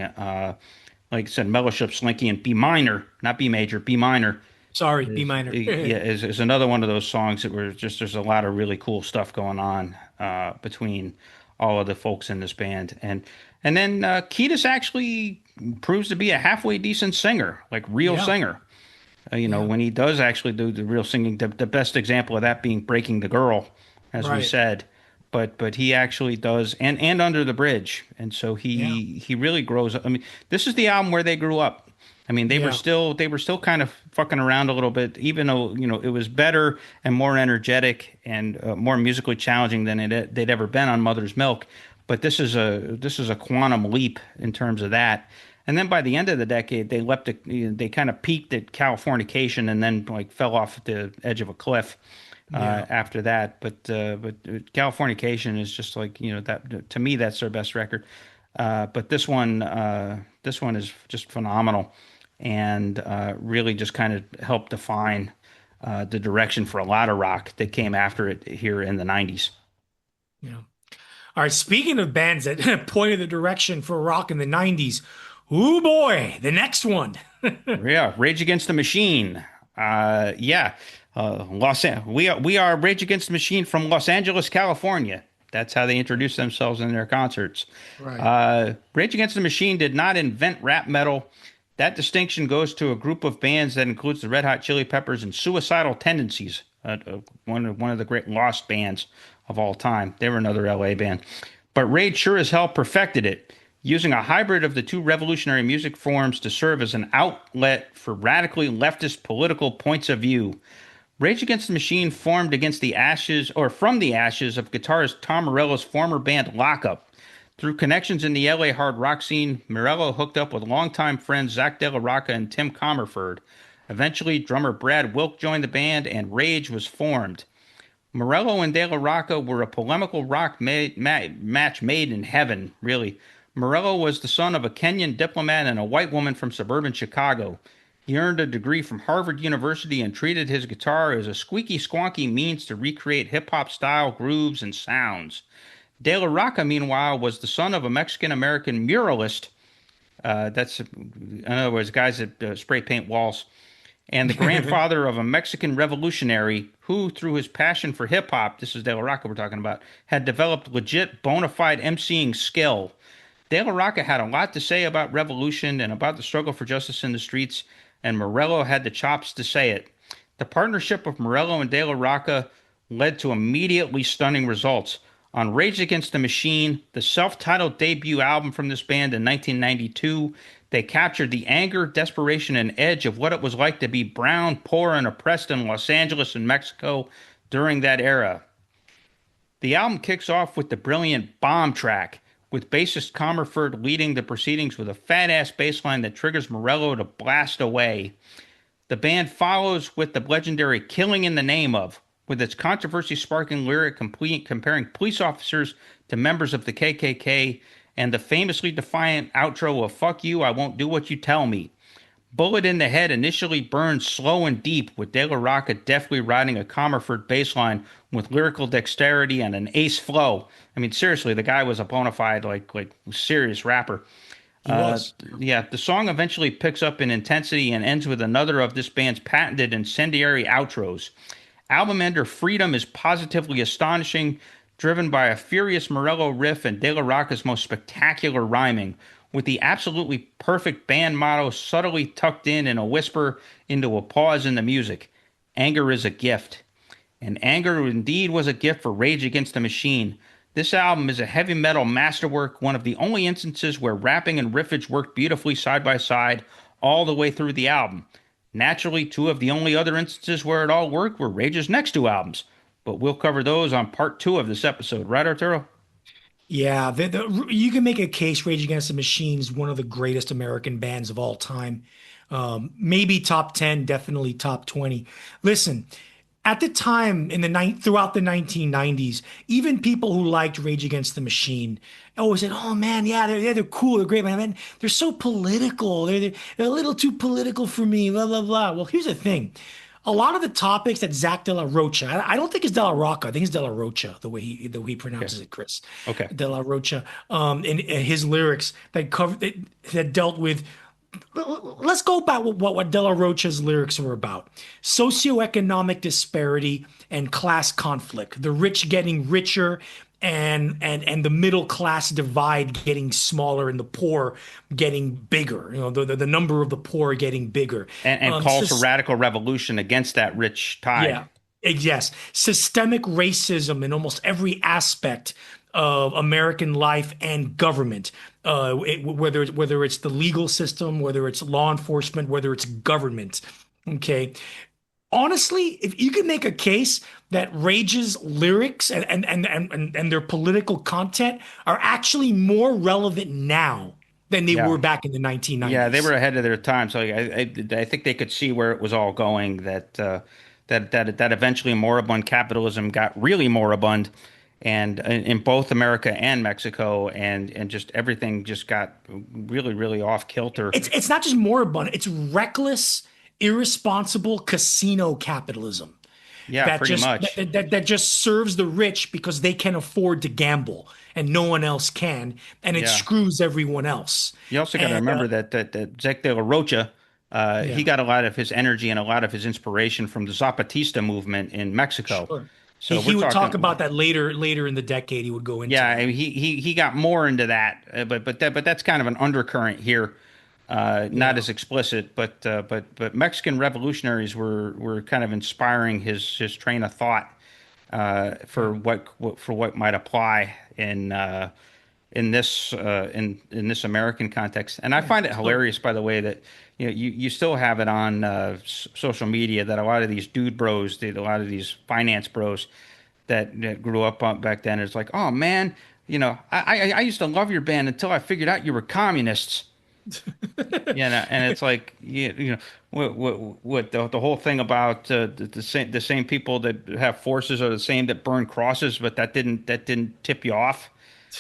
Like I said, Mellow Ship Slinky in B minor, not B major, B minor. Sorry, B minor. is another one of those songs that were just there's a lot of really cool stuff going on between all of the folks in this band. And then Kyuss actually proves to be a halfway decent singer, like real Yeah. singer. Yeah. When he does actually do the real singing, the best example of that being Breaking the Girl, as we Right. said. But he actually does, and Under the Bridge, and so Yeah. he really grows up. I mean, this is the album where they grew up. I mean, Yeah. they were still kind of fucking around a little bit, even though it was better and more energetic and more musically challenging than they'd ever been on Mother's Milk. But this is a quantum leap in terms of that. And then by the end of the decade, they kind of peaked at Californication and then like fell off the edge of a cliff Yeah. after that. But Californication is just like that to me that's their best record. But this one is just phenomenal and really just kind of helped define the direction for a lot of rock that came after it here in the 90s. Yeah. All right. Speaking of bands that pointed the direction for rock in the 90s, oh boy, the next one. Yeah, Rage Against the Machine. Yeah, we are Rage Against the Machine from Los Angeles, California. That's how they introduce themselves in their concerts. Right. Rage Against the Machine did not invent rap metal. That distinction goes to a group of bands that includes the Red Hot Chili Peppers and Suicidal Tendencies, one of the great lost bands of all time. They were another LA band. But Rage sure as hell perfected it, using a hybrid of the two revolutionary music forms to serve as an outlet for radically leftist political points of view. Rage Against the Machine formed against the ashes, or from the ashes, of guitarist Tom Morello's former band Lockup. Through connections in the LA hard rock scene, Morello hooked up with longtime friends Zach De La Rocca and Tim Comerford. Eventually, drummer Brad Wilk joined the band, and Rage was formed. Morello and De La Rocca were a polemical rock match made in heaven, really. Morello was the son of a Kenyan diplomat and a white woman from suburban Chicago. He earned a degree from Harvard University and treated his guitar as a squeaky squonky means to recreate hip hop style grooves and sounds. De La Rocca, meanwhile, was the son of a Mexican American muralist. That's, in other words, guys that spray paint walls, and the grandfather of a Mexican revolutionary who, through his passion for hip hop, this is De La Rocca we're talking about, had developed legit bona fide emceeing skill. De La Rocca had a lot to say about revolution and about the struggle for justice in the streets, and Morello had the chops to say it. The partnership of Morello and De La Rocca led to immediately stunning results. On Rage Against the Machine, the self-titled debut album from this band in 1992, they captured the anger, desperation, and edge of what it was like to be brown, poor, and oppressed in Los Angeles and Mexico during that era. The album kicks off with the brilliant Bomb track, with bassist Comerford leading the proceedings with a fat-ass bass line that triggers Morello to blast away. The band follows with the legendary Killing in the Name of, with its controversy-sparking lyric comparing police officers to members of the KKK, and the famously defiant outro of Fuck You, I Won't Do What You Tell Me. Bullet in the Head initially burns slow and deep, with De La Rocca deftly riding a Comerford bass line with lyrical dexterity and an ace flow. I mean, seriously, the guy was a bona fide, like serious rapper. He was. Yeah, the song eventually picks up in intensity and ends with another of this band's patented incendiary outros. Album ender Freedom is positively astonishing, driven by a furious Morello riff and De La Rocca's most spectacular rhyming, with the absolutely perfect band motto subtly tucked in a whisper into a pause in the music. Anger is a gift. And anger indeed was a gift for Rage Against the Machine. This album is a heavy metal masterwork, one of the only instances where rapping and riffage worked beautifully side by side all the way through the album. Naturally, two of the only other instances where it all worked were Rage's next two albums, but we'll cover those on part 2 of this episode, right, Arturo? Yeah, you can make a case Rage Against the Machine is one of the greatest American bands of all time. Maybe top 10, definitely top 20. Listen, at the time throughout the 1990s, even people who liked Rage Against the Machine always said, "Oh man, yeah, they're cool, they're great, man. They're so political. They're a little too political for me." Blah blah blah. Well, here's the thing: a lot of the topics that Zach De La Rocha, I don't think it's De La Rocca, I think it's De La Rocha, the way he pronounces it, Chris. Okay. De La Rocha, and his lyrics that dealt with. Let's go back what De La Rocha's lyrics were about. Socioeconomic disparity and class conflict, the rich getting richer and the middle class divide getting smaller and the poor getting bigger. The number of the poor getting bigger. And calls for radical revolution against that rich tide. Yeah, yes. Systemic racism in almost every aspect of American life and government, whether it's the legal system, whether it's law enforcement, whether it's government. Okay. Honestly, if you could make a case that Rage's lyrics and their political content are actually more relevant now than they Yeah. were back in the 1990s. Yeah, they were ahead of their time. So I think they could see where it was all going. That eventually moribund capitalism got really moribund, and in both America and Mexico, and just everything just got really off kilter. It's not just moribund, it's reckless, irresponsible casino capitalism Yeah, pretty much. that just serves the rich because they can afford to gamble and no one else can, and it Yeah. screws everyone else. You also got to And remember that Zec de la Rocha, he yeah, got a lot of his energy and a lot of his inspiration from the Zapatista movement in Mexico. sure. So He we're would talk talking, about that later in the decade. He would go into yeah, I that. mean, he got more into that, but that's kind of an undercurrent here, not Yeah. as explicit, but Mexican revolutionaries were kind of inspiring his train of thought for what might apply in this American context. And I find it So hilarious, by the way, that you still have it on social media that a lot of these dude bros, a lot of these finance bros that grew up back then, it's like, oh man, I used to love your band until I figured out you were communists. And it's like what the whole thing about the same people that have forces are the same that burn crosses, but that didn't tip you off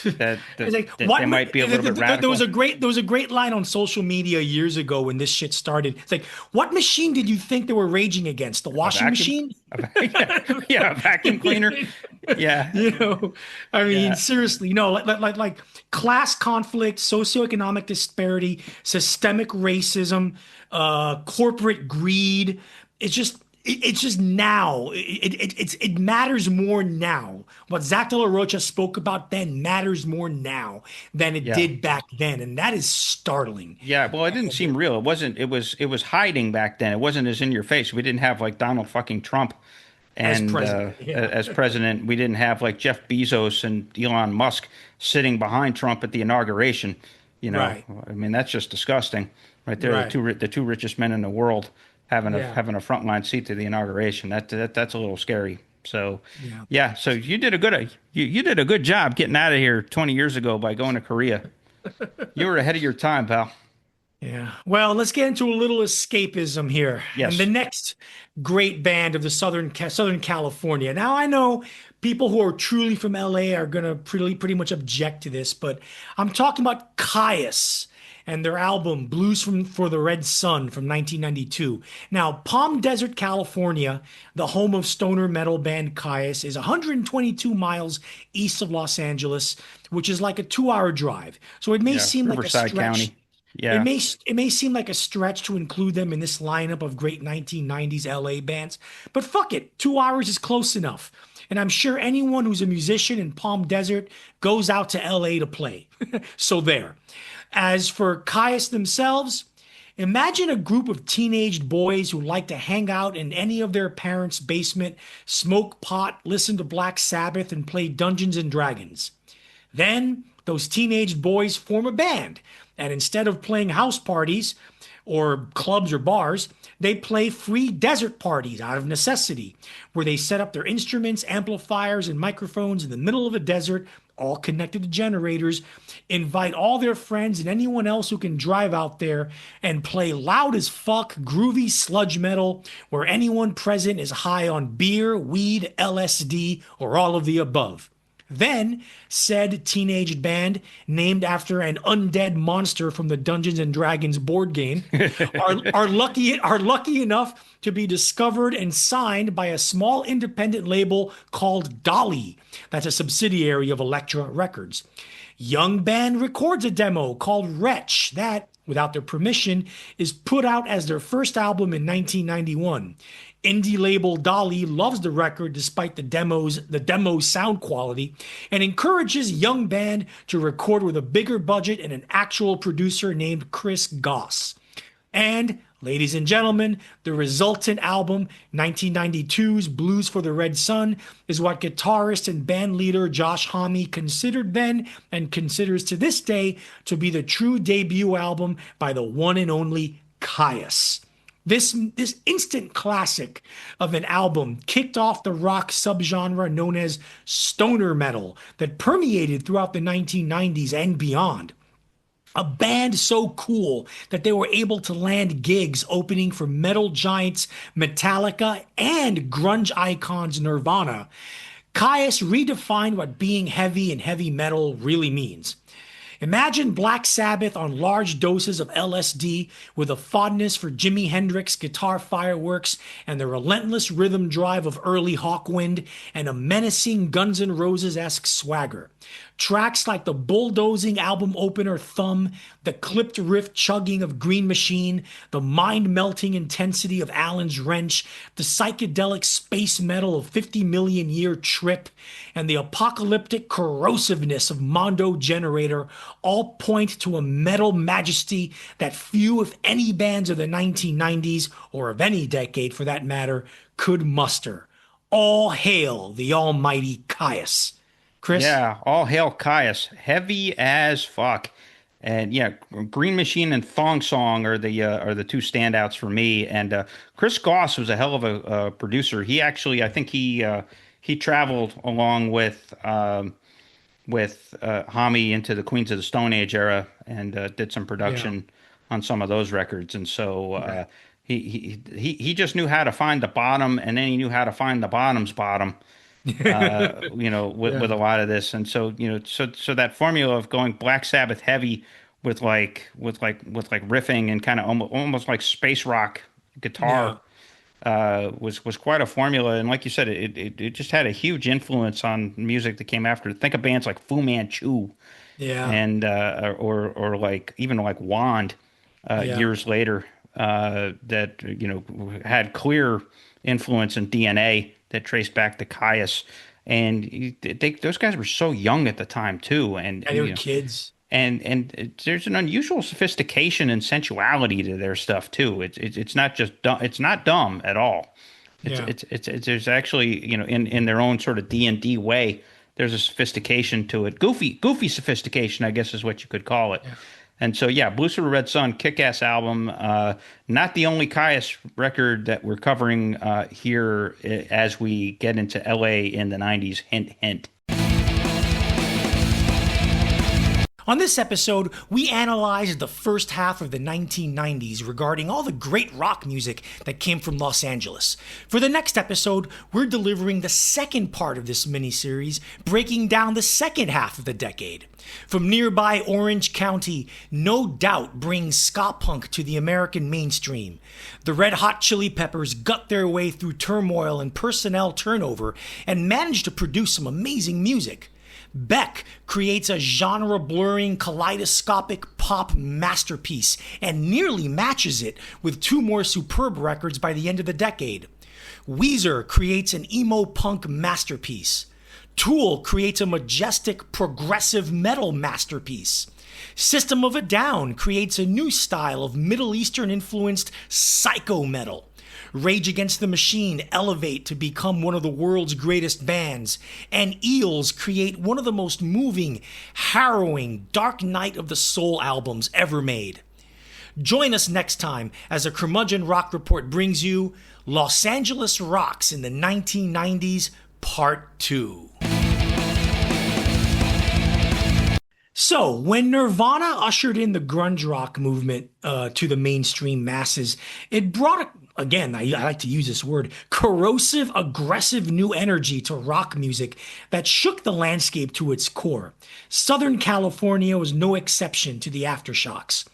it's like that what they might be a little bit there was radical. a great line on social media years ago when this shit started. It's like, what machine did you think they were raging against? The A washing vacuum, machine? yeah, yeah, a vacuum cleaner. Yeah, You know, I mean, yeah, seriously, no, like class conflict, socioeconomic disparity, systemic racism, corporate greed. It's just now. It matters more now. What Zach De La Rocha spoke about then matters more now than it yeah. did back then, and that is startling. Yeah, well, it didn't seem real. It wasn't. It was hiding back then. It wasn't as in your face. We didn't have like Donald fucking Trump As and president, yeah, as president. We didn't have like Jeff Bezos and Elon Musk sitting behind Trump at the inauguration. right, I mean, that's just disgusting, right there. right, The two richest men in the world having a yeah, having a frontline seat to the inauguration. That's a little scary. So, yeah. yeah. So you did a good job getting out of here 20 years ago by going to Korea. You were ahead of your time, pal. Yeah. Well, let's get into a little escapism here. And the Yes. next great band of the Southern California. Now, I know people who are truly from LA are going to pretty much object to this, but I'm talking about Kyuss and their album for the Red Sun from 1992. Now, Palm Desert, California, the home of stoner metal band Kyuss, is 122 miles east of Los Angeles, which is like a 2-hour drive. So it may Yeah. seem like a Riverside stretch. County. Yeah. It may seem like a stretch to include them in this lineup of great 1990s LA bands, but fuck it, 2 hours is close enough. And I'm sure anyone who's a musician in Palm Desert goes out to LA to play. So there. As for Kyuss themselves, imagine a group of teenaged boys who like to hang out in any of their parents' basement, smoke pot, listen to Black Sabbath, and play Dungeons and Dragons. Then those teenage boys form a band, and instead of playing house parties or clubs or bars, they play free desert parties out of necessity, where they set up their instruments, amplifiers, and microphones in the middle of a desert, all connected to generators, invite all their friends and anyone else who can drive out there, and play loud as fuck, groovy sludge metal, where anyone present is high on beer, weed, LSD, or all of the above. Then, said teenage band, named after an undead monster from the Dungeons and Dragons board game, are lucky enough to be discovered and signed by a small independent label called Dolly, that's a subsidiary of Elektra Records. Young band records a demo called Wretch that, without their permission, is put out as their first album in 1991. Indie label Dolly loves the record despite the demo's sound quality, and encourages young band to record with a bigger budget and an actual producer named Chris Goss. And, ladies and gentlemen, the resultant album, 1992's Blues for the Red Sun, is what guitarist and band leader Josh Homme considered then and considers to this day to be the true debut album by the one and only Kyuss. This instant classic of an album kicked off the rock subgenre known as stoner metal that permeated throughout the 1990s and beyond. A band so cool that they were able to land gigs opening for metal giants Metallica and grunge icons Nirvana. Kyuss redefined what being heavy and heavy metal really means. Imagine Black Sabbath on large doses of LSD with a fondness for Jimi Hendrix guitar fireworks and the relentless rhythm drive of early Hawkwind and a menacing Guns N' Roses-esque swagger. Tracks like the bulldozing album opener Thumb, the clipped riff chugging of Green Machine, the mind-melting intensity of Allen's Wrench, the psychedelic space metal of 50 Million Year Trip, and the apocalyptic corrosiveness of Mondo Generator all point to a metal majesty that few, if any, bands of the 1990s, or of any decade for that matter, could muster. All hail the almighty Kyuss. Chris? Yeah, all hail Kyuss. Heavy as fuck. And yeah, Green Machine and Thong Song are the two standouts for me. And Chris Goss was a hell of a producer. He actually, I think he traveled along with Homme into the Queens of the Stone Age era and did some production on some of those records. And so he just knew how to find the bottom, and then he knew how to find the bottom's bottom. With a lot of this, and so so that formula of going Black Sabbath heavy with riffing and kind of almost like space rock guitar was quite a formula. And like you said, it just had a huge influence on music that came after. Think of bands like Fu Manchu, and or like even like Wand years later that had clear influence in DNA that traced back to Kyuss. And those guys were so young at the time too, and they were kids. And there's an unusual sophistication and sensuality to their stuff too. It's not just dumb. It's not dumb at all. It's there's actually in their own sort of D&D way. There's a sophistication to it. Goofy sophistication, I guess, is what you could call it. Yeah. And so, Blues for the Red Sun, kick-ass album. Not the only Kyuss record that we're covering here as we get into LA in the 90s. Hint, hint. On this episode, we analyzed the first half of the 1990s regarding all the great rock music that came from Los Angeles. For the next episode, we're delivering the second part of this miniseries, breaking down the second half of the decade. From nearby Orange County, No Doubt brings ska punk to the American mainstream. The Red Hot Chili Peppers gut their way through turmoil and personnel turnover and manage to produce some amazing music. Beck creates a genre-blurring, kaleidoscopic pop masterpiece and nearly matches it with two more superb records by the end of the decade. Weezer creates an emo punk masterpiece. Tool creates a majestic, progressive metal masterpiece. System of a Down creates a new style of Middle Eastern-influenced psycho metal. Rage Against the Machine elevate to become one of the world's greatest bands, and Eels create one of the most moving, harrowing, dark night of the soul albums ever made. Join us next time as a Curmudgeon Rock Report brings you Los Angeles Rocks in the 1990s, Part 2. So, when Nirvana ushered in the grunge rock movement to the mainstream masses, it brought again, I like to use this word, corrosive, aggressive new energy to rock music that shook the landscape to its core. Southern California was no exception to the aftershocks.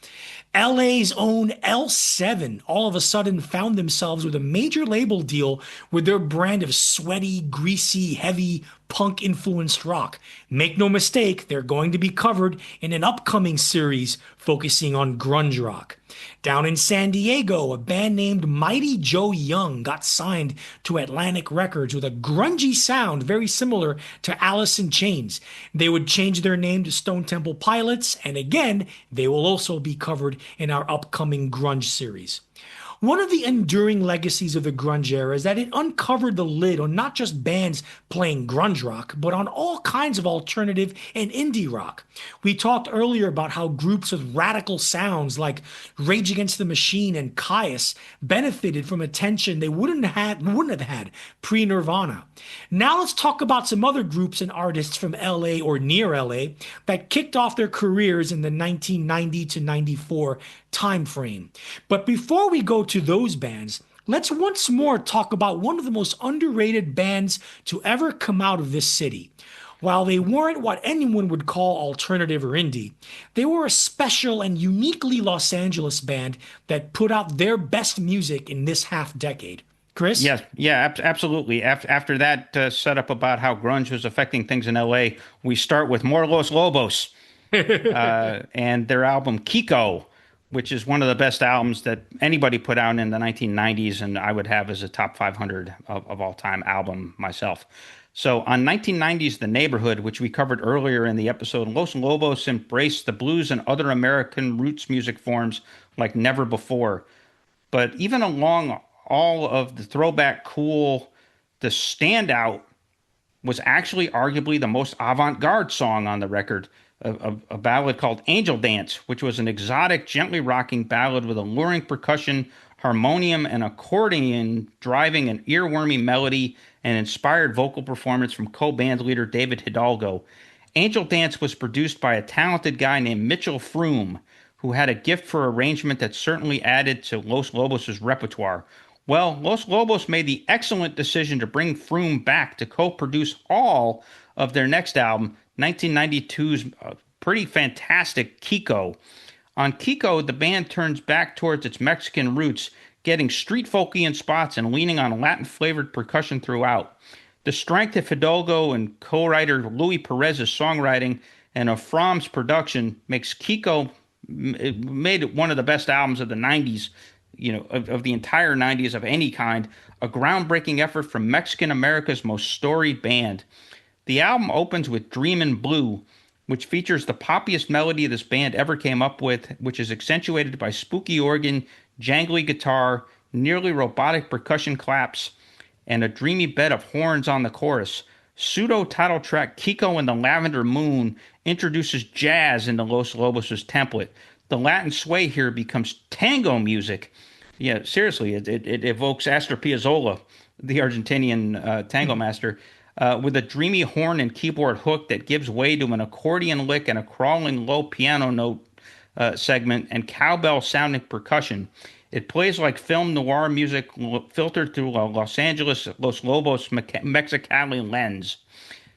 LA's own L7 all of a sudden found themselves with a major label deal with their brand of sweaty, greasy, heavy punk-influenced rock. Make no mistake, they're going to be covered in an upcoming series focusing on grunge rock. Down in San Diego, a band named Mighty Joe Young got signed to Atlantic Records with a grungy sound very similar to Alice in Chains. They would change their name to Stone Temple Pilots, and again, they will also be covered in our upcoming grunge series. One of the enduring legacies of the grunge era is that it uncovered the lid on not just bands playing grunge rock, but on all kinds of alternative and indie rock. We talked earlier about how groups with radical sounds like Rage Against the Machine and Kyuss benefited from attention they wouldn't have had pre-Nirvana. Now let's talk about some other groups and artists from LA or near LA that kicked off their careers in the 1990 to 94 time frame. But before we go to those bands, let's once more talk about one of the most underrated bands to ever come out of this city. While they weren't what anyone would call alternative or indie, they were a special and uniquely Los Angeles band that put out their best music in this half decade. Chris? Yes, yeah, absolutely. After that setup about how grunge was affecting things in LA, we start with more Los Lobos and their album Kiko, which is one of the best albums that anybody put out in the 1990s, and I would have as a top 500 of all time album myself. So on 1990's The Neighborhood, which we covered earlier in the episode, Los Lobos embraced the blues and other American roots music forms like never before. But even along all of the throwback cool, the standout was actually arguably the most avant-garde song on the record, a ballad called Angel Dance, which was an exotic, gently rocking ballad with alluring percussion, harmonium, and accordion driving an earwormy melody and inspired vocal performance from co-band leader David Hidalgo. Angel Dance was produced by a talented guy named Mitchell Froom, who had a gift for arrangement that certainly added to Los Lobos' repertoire. Well, Los Lobos made the excellent decision to bring Froom back to co-produce all of their next album, 1992's pretty fantastic Kiko. On Kiko, the band turns back towards its Mexican roots, getting street folky in spots and leaning on Latin-flavored percussion throughout. The strength of Hidalgo and co-writer Louis Perez's songwriting and of Fromm's production makes Kiko made it one of the best albums of the 90s, of the entire 90s of any kind, a groundbreaking effort from Mexican America's most storied band. The album opens with Dreamin' Blue, which features the poppiest melody this band ever came up with, which is accentuated by spooky organ, jangly guitar, nearly robotic percussion claps, and a dreamy bed of horns on the chorus. Pseudo-title track Kiko and the Lavender Moon introduces jazz into Los Lobos' template. The Latin sway here becomes tango music. Yeah, seriously, it evokes Astor Piazzolla, the Argentinian tango master, with a dreamy horn and keyboard hook that gives way to an accordion lick and a crawling low piano note segment and cowbell-sounding percussion. It plays like film noir music filtered through a Los Angeles Los Lobos Mexicali lens.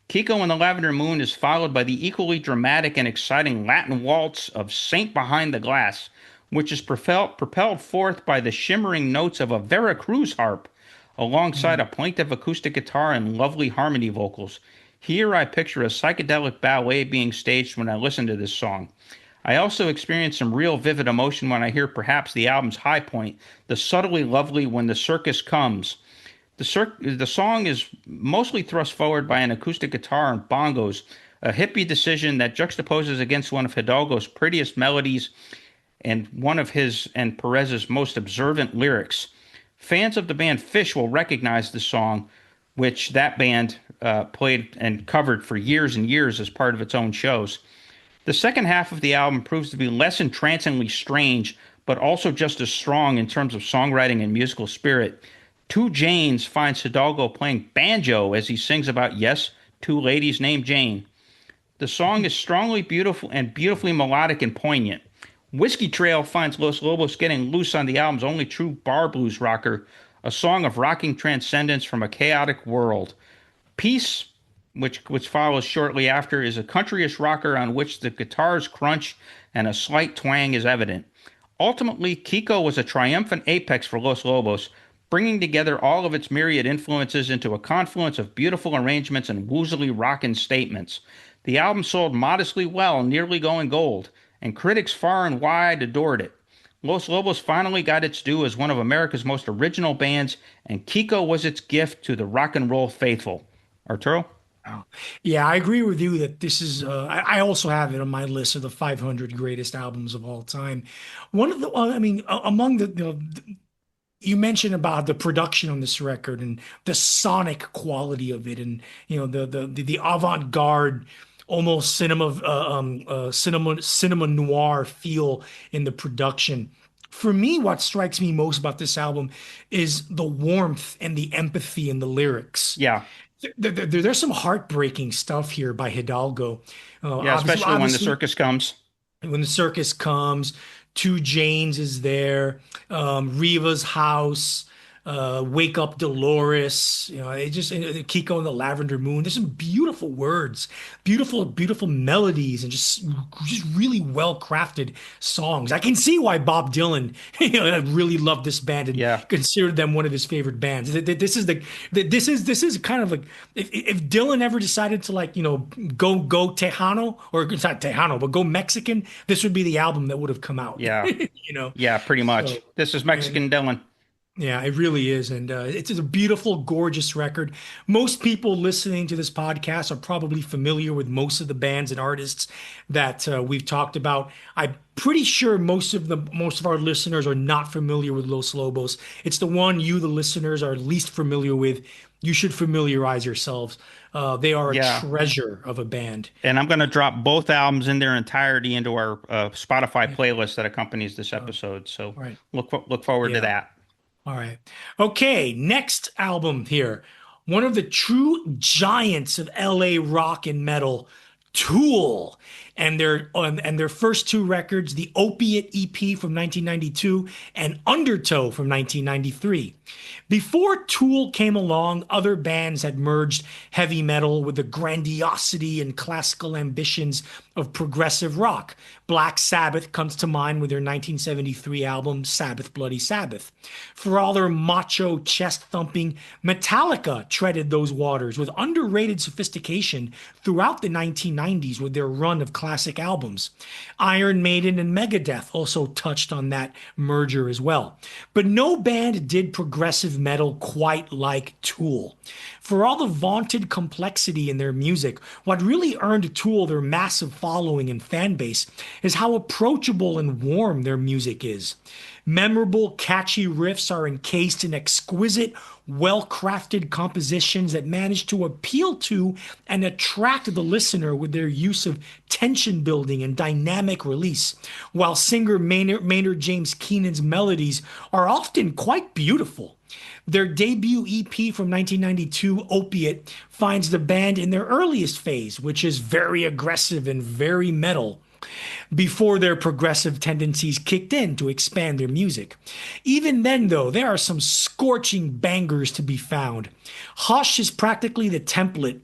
Kiko and the Lavender Moon is followed by the equally dramatic and exciting Latin waltz of Saint Behind the Glass, which is propelled forth by the shimmering notes of a Veracruz harp, alongside a plaintive acoustic guitar and lovely harmony vocals. Here I picture a psychedelic ballet being staged when I listen to this song. I also experience some real vivid emotion when I hear perhaps the album's high point, the subtly lovely When the Circus Comes. The song is mostly thrust forward by an acoustic guitar and bongos, a hippie decision that juxtaposes against one of Hidalgo's prettiest melodies and one of his and Perez's most observant lyrics. Fans of the band Fish will recognize the song, which that band played and covered for years and years as part of its own shows. The second half of the album proves to be less entrancingly strange, but also just as strong in terms of songwriting and musical spirit. Two Janes finds Hidalgo playing banjo as he sings about, yes, two ladies named Jane. The song is strongly beautiful and beautifully melodic and poignant. Whiskey Trail finds Los Lobos getting loose on the album's only true bar blues rocker, a song of rocking transcendence from a chaotic world. Peace, which follows shortly after, is a countryish rocker on which the guitars crunch and a slight twang is evident. Ultimately, Kiko was a triumphant apex for Los Lobos, bringing together all of its myriad influences into a confluence of beautiful arrangements and woozily rockin' statements. The album sold modestly well, nearly going gold, and critics far and wide adored it. Los Lobos finally got its due as one of America's most original bands, and Kiko was its gift to the rock and roll faithful. Arturo? Oh. Yeah, I agree with you that this is. I also have it on my list of the 500 greatest albums of all time. One of the, I mean, among you mentioned about the production on this record and the sonic quality of it, and the avant-garde, almost cinema noir feel in the production. For me, what strikes me most about this album is the warmth and the empathy in the lyrics. Yeah. There's some heartbreaking stuff here by Hidalgo. Yeah, especially when the Obviously, circus comes. when the circus comes, Two Janes is there, Riva's house, Wake Up Dolores, it just Kiko and the Lavender Moon. There's some beautiful words, beautiful melodies, and just really well crafted songs. I can see why Bob Dylan really loved this band and Yeah. considered them one of his favorite bands. This is kind of like if Dylan ever decided to go Tejano, or it's not Tejano, but go Mexican, this would be the album that would have come out. Yeah. Yeah, pretty much. So, This is and Mexican Dylan. yeah, it really is. And it's a beautiful, gorgeous record. Most people listening to this podcast are probably familiar with most of the bands and artists that we've talked about. I'm pretty sure most of our listeners are not familiar with Los Lobos. It's the one you, the listeners, are least familiar with. You should familiarize yourselves. They are a Yeah. treasure of a band. And I'm going to drop both albums in their entirety into our Spotify playlist that accompanies this episode. So Right. look forward to Yeah. that. All right. Okay, next album here. One of the true giants of LA rock and metal, Tool. And their first two records, the Opiate EP from 1992 and Undertow from 1993. Before Tool came along, other bands had merged heavy metal with the grandiosity and classical ambitions of progressive rock. Black Sabbath comes to mind with their 1973 album Sabbath Bloody Sabbath. For all their macho chest thumping, Metallica treaded those waters with underrated sophistication throughout the 1990s with their run of classic albums. Iron Maiden and Megadeth also touched on that merger as well. But no band did progressive metal quite like Tool. For all the vaunted complexity in their music, what really earned Tool their massive following and fan base is how approachable and warm their music is. Memorable, catchy riffs are encased in exquisite, well-crafted compositions that manage to appeal to and attract the listener with their use of tension building and dynamic release, while singer Maynard James Keenan's melodies are often quite beautiful. Their debut EP from 1992, Opiate, finds the band in their earliest phase, which is very aggressive and very metal, before their progressive tendencies kicked in to expand their music. Even then, though, there are some scorching bangers to be found. Hush is practically the template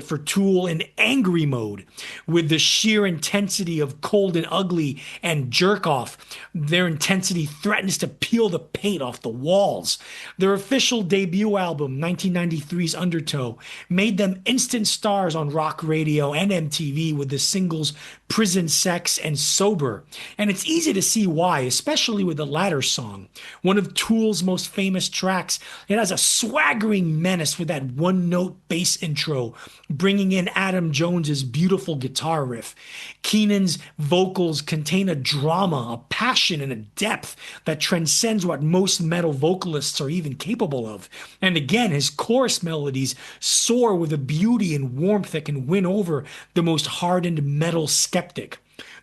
for Tool in angry mode, with the sheer intensity of Cold and Ugly and Jerk Off. Their intensity threatens to peel the paint off the walls. Their official debut album, 1993's Undertow, made them instant stars on rock radio and MTV with the singles Prison Sex and Sober. And it's easy to see why, especially with the latter song. One of Tool's most famous tracks, it has a swaggering menace with that one-note bass intro, bringing in Adam Jones's beautiful guitar riff. Keenan's vocals contain a drama, a passion, and a depth that transcends what most metal vocalists are even capable of. And again, his chorus melodies soar with a beauty and warmth that can win over the most hardened metal skeptic.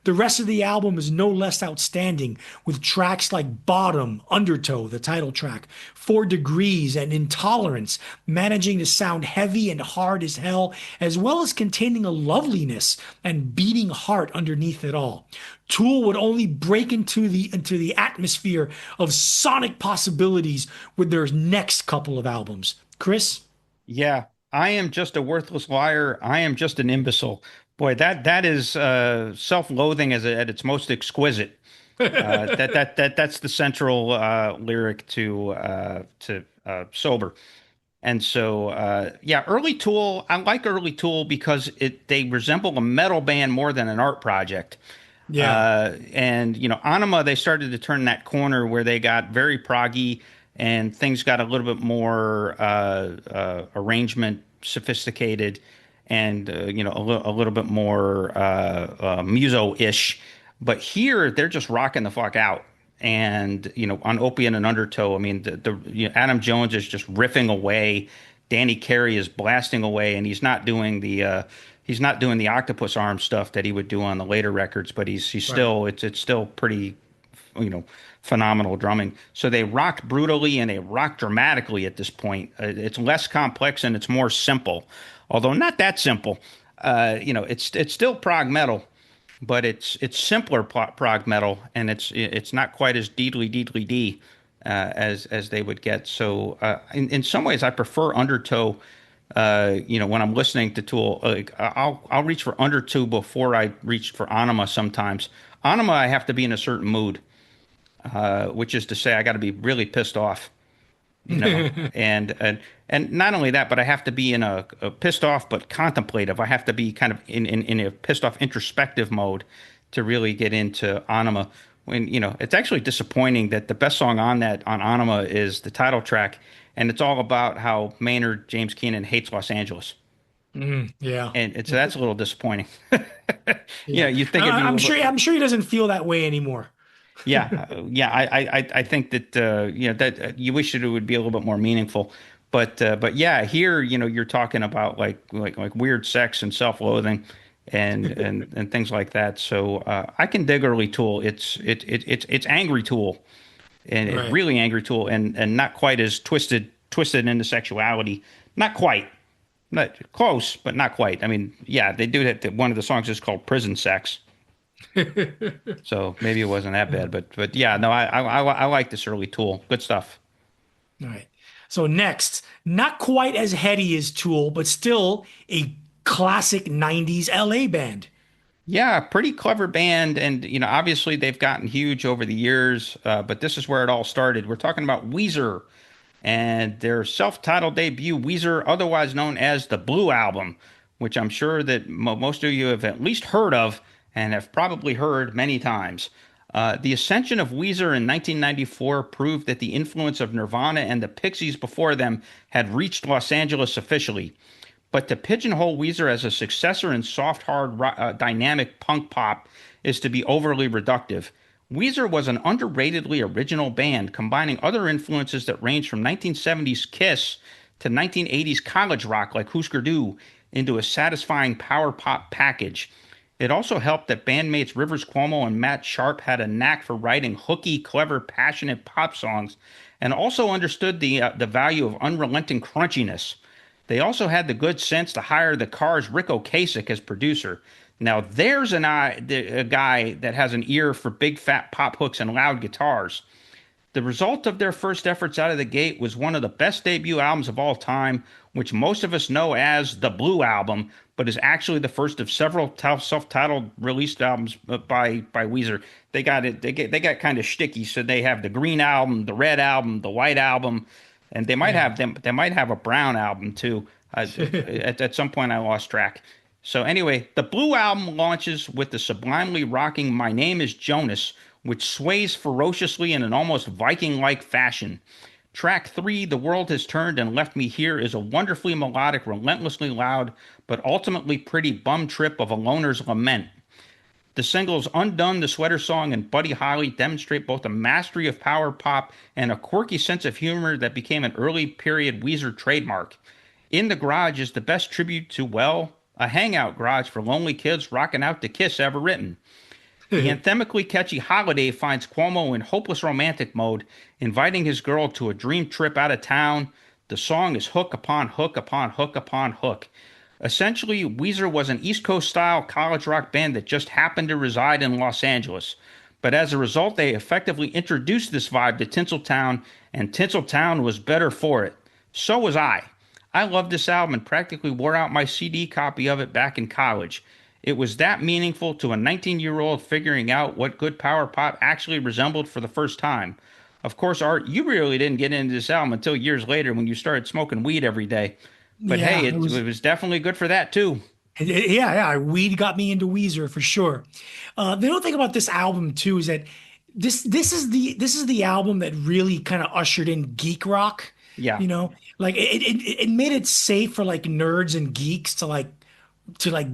The rest of the album is no less outstanding, with tracks like Bottom, Undertow, the title track, 4 Degrees, and Intolerance, managing to sound heavy and hard as hell, as well as containing a loveliness and beating heart underneath it all. Tool would only break into the atmosphere of sonic possibilities with their next couple of albums. Chris? Yeah. I am just a worthless liar. I am just an imbecile. Boy, that is self-loathing at its most exquisite. That's the central lyric to Sober. And so, yeah, early Tool. I like early Tool because they resemble a metal band more than an art project. Yeah. And Anima, they started to turn that corner where they got very proggy and things got a little bit more arrangement sophisticated and a little bit more muso-ish. But here they're just rocking the fuck out. And on Opiate and Undertow, I mean, Adam Jones is just riffing away. Danny Carey is blasting away, and he's not doing the octopus arm stuff that he would do on the later records, but he's Right. still it's still pretty, you know, phenomenal drumming. So they rocked brutally and they rocked dramatically at this point. It's less complex and it's more simple, although not that simple. It's still prog metal, but it's simpler prog metal, and it's not quite as deedly dee as they would get. So in some ways, I prefer Undertow. When I'm listening to Tool, like I'll reach for Undertow before I reach for Anima sometimes. Anima, I have to be in a certain mood, which is to say, I got to be really pissed off, and not only that, but I have to be in a pissed off but contemplative. I have to be kind of in a pissed off introspective mode to really get into Anima. When it's actually disappointing that the best song on Anima is the title track, and it's all about how Maynard James Keenan hates Los Angeles. Yeah. And so that's a little disappointing. Yeah. You think it'd be a I'm little sure. bit, I'm sure he doesn't feel that way anymore. yeah, yeah. I think that that you wish that it would be a little bit more meaningful, but yeah, here you're talking about like weird sex and self-loathing and things like that. So I can dig early Tool. It's angry Tool, and it Right. really angry Tool, and not quite as twisted into sexuality. Not quite. Not close, but not quite. I mean, yeah, they do that. One of the songs is called "Prison Sex," so maybe it wasn't that bad. But yeah, no, I like this early Tool. Good stuff. All right. So next, not quite as heady as Tool, but still a classic '90s LA band. Yeah, pretty clever band, and obviously they've gotten huge over the years. But this is where it all started. We're talking about Weezer and their self-titled debut, Weezer, otherwise known as the Blue Album, which I'm sure that most of you have at least heard of and have probably heard many times. The ascension of Weezer in 1994 proved that the influence of Nirvana and the Pixies before them had reached Los Angeles officially. But to pigeonhole Weezer as a successor in soft, hard, dynamic punk pop is to be overly reductive. Weezer was an underratedly original band, combining other influences that range from 1970s Kyuss to 1980s college rock like Husker Du into a satisfying power pop package. It also helped that bandmates Rivers Cuomo and Matt Sharp had a knack for writing hooky, clever, passionate pop songs, and also understood the value of unrelenting crunchiness. They also had the good sense to hire the Cars' Rick Ocasek as producer. Now there's a guy that has an ear for big fat pop hooks and loud guitars. The result of their first efforts out of the gate was one of the best debut albums of all time, which most of us know as the Blue Album, but is actually the first of several self-titled released albums by Weezer. They got kind of shticky, so they have the Green Album, the Red Album, the White Album, and they might Yeah. have them. They might have a Brown Album too. At some point, I lost track. So anyway, the Blue Album launches with the sublimely rocking "My Name Is Jonas," which sways ferociously in an almost Viking-like fashion. Track 3, "The World Has Turned and Left Me Here," is a wonderfully melodic, relentlessly loud, but ultimately pretty bum trip of a loner's lament. The singles "Undone," "The Sweater Song," and "Buddy Holly" demonstrate both a mastery of power pop and a quirky sense of humor that became an early period Weezer trademark. "In the Garage" is the best tribute to, well, a hangout garage for lonely kids rocking out to Kiss ever written. The anthemically catchy "Holiday" finds Cuomo in hopeless romantic mode, inviting his girl to a dream trip out of town. The song is hook upon hook upon hook upon hook. Essentially, Weezer was an East Coast style college rock band that just happened to reside in Los Angeles. But as a result, they effectively introduced this vibe to Tinseltown, and Tinseltown was better for it. So was I. I loved this album and practically wore out my CD copy of it back in college. It was that meaningful to a 19-year-old figuring out what good power pop actually resembled for the first time. Of course, Art, you really didn't get into this album until years later when you started smoking weed every day. But hey, Yeah, it it was. was definitely good for that too. Yeah, yeah. Weed got me into Weezer for sure. The other thing about this album too is that this is the album that really kind of ushered in geek rock. Yeah. Like it made it safe for like nerds and geeks to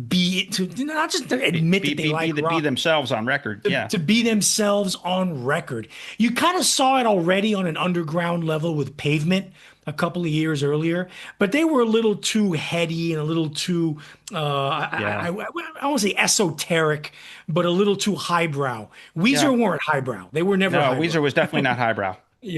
be to not just to admit that they like Be rock, themselves on record. to, Yeah. to be themselves on record. You kind of saw it already on an underground level with Pavement a couple of years earlier, but they were a little too heady and a little too Yeah. I won't say esoteric, but a little too highbrow. Yeah. Weezer weren't highbrow. They were never No, highbrow. Weezer was definitely not highbrow. And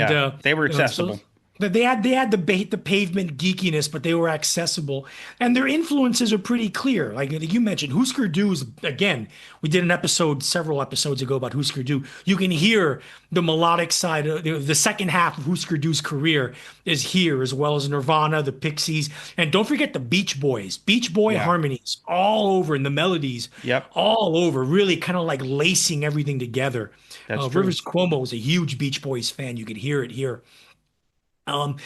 Yeah. They were so accessible. they had the Pavement geekiness, but they were accessible, and their influences are pretty clear. Like you mentioned, Husker Du is again. We did an episode several episodes ago about Husker Du. You can hear the melodic side of the second half of Husker Du's career is here, as well as Nirvana, the Pixies, and don't forget the Beach Boys, Beach Boy Yeah. harmonies all over, and the melodies Yep. all over, really kind of like lacing everything together. That's true. Rivers Cuomo was a huge Beach Boys fan. You could hear it here.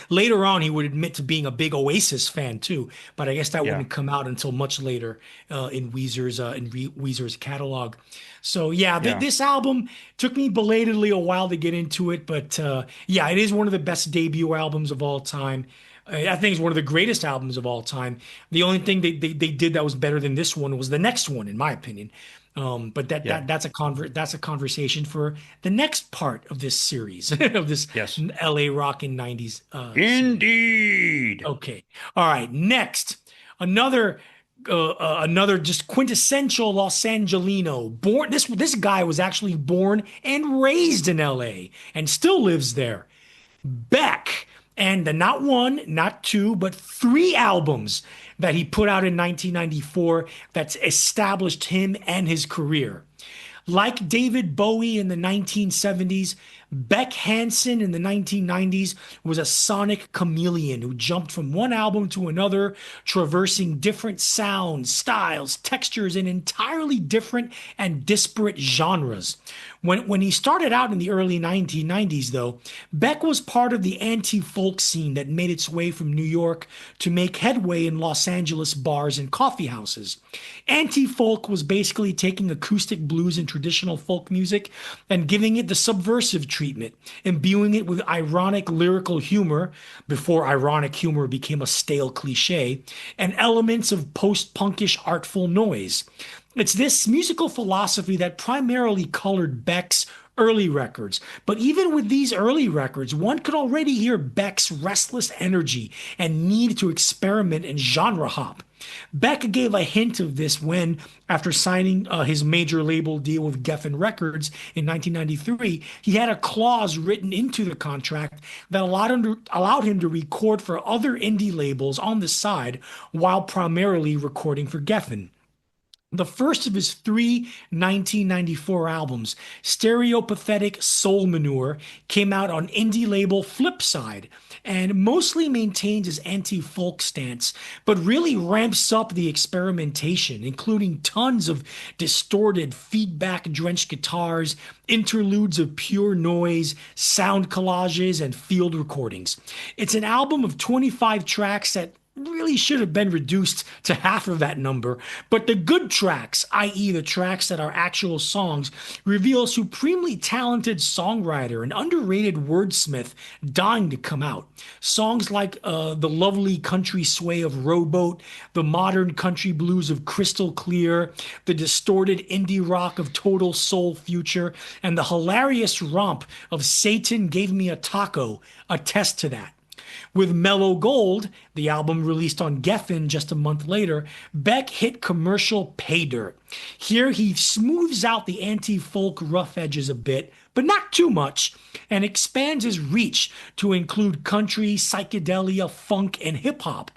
Later on, he would admit to being a big Oasis fan too, but I guess that Yeah. wouldn't come out until much later Weezer's catalog. So yeah, Yeah. this album took me belatedly a while to get into it, but yeah, it is one of the best debut albums of all time. I think it's one of the greatest albums of all time. The only thing they did that was better than this one was the next one, in my opinion. But Yeah. that's a conversation for the next part of this series of this Yes. LA Rock in 90s series. Indeed. Okay. All right. Next, another just quintessential Los Angelino. This guy was actually born and raised in LA and still lives there. Beck, and the not one, not two, but three albums that he put out in 1994 that's established him and his career. Like David Bowie in the 1970s, Beck Hansen in the 1990s was a sonic chameleon who jumped from one album to another, traversing different sounds, styles, textures, and entirely different and disparate genres. When he started out in the early 1990s, though, Beck was part of the anti-folk scene that made its way from New York to make headway in Los Angeles bars and coffee houses. Anti-folk was basically taking acoustic blues and traditional folk music and giving it the subversive treatment, imbuing it with ironic lyrical humor before ironic humor became a stale cliche, and elements of post-punkish artful noise. It's this musical philosophy that primarily colored Beck's early records. But even with these early records, one could already hear Beck's restless energy and need to experiment and genre hop. Beck gave a hint of this when, after signing his major label deal with Geffen Records in 1993, he had a clause written into the contract that allowed him to record for other indie labels on the side while primarily recording for Geffen. The first of his three 1994 albums, Stereopathetic Soul Manure, came out on indie label Flipside and mostly maintains his anti-folk stance, but really ramps up the experimentation, including tons of distorted, feedback-drenched guitars, interludes of pure noise, sound collages, and field recordings. It's an album of 25 tracks that really should have been reduced to half of that number, but the good tracks, i.e. the tracks that are actual songs, reveal a supremely talented songwriter and underrated wordsmith dying to come out. Songs like the lovely country sway of Rowboat, the modern country blues of Crystal Clear, the distorted indie rock of Total Soul Future, and the hilarious romp of Satan Gave Me a Taco attest to that. With Mellow Gold, the album released on Geffen just a month later, Beck hit commercial pay dirt. Here he smooths out the anti-folk rough edges a bit, but not too much, and expands his reach to include country, psychedelia, funk, and hip-hop.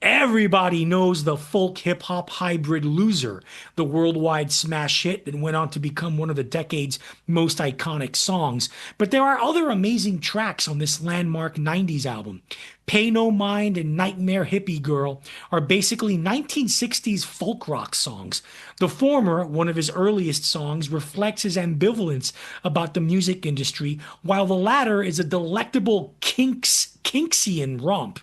Everybody knows the folk hip hop hybrid Loser, the worldwide smash hit that went on to become one of the decade's most iconic songs. But there are other amazing tracks on this landmark 90s album. Pay No Mind and Nightmare Hippie Girl are basically 1960s folk rock songs. The former, one of his earliest songs, reflects his ambivalence about the music industry, while the latter is a delectable Kinksian romp.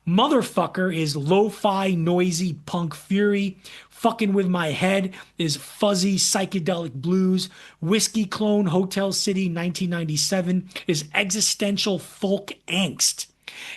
Motherfucker is lo-fi, noisy punk fury. Fucking with My Head is fuzzy psychedelic blues. Whiskey Clone Hotel City 1997 is existential folk angst.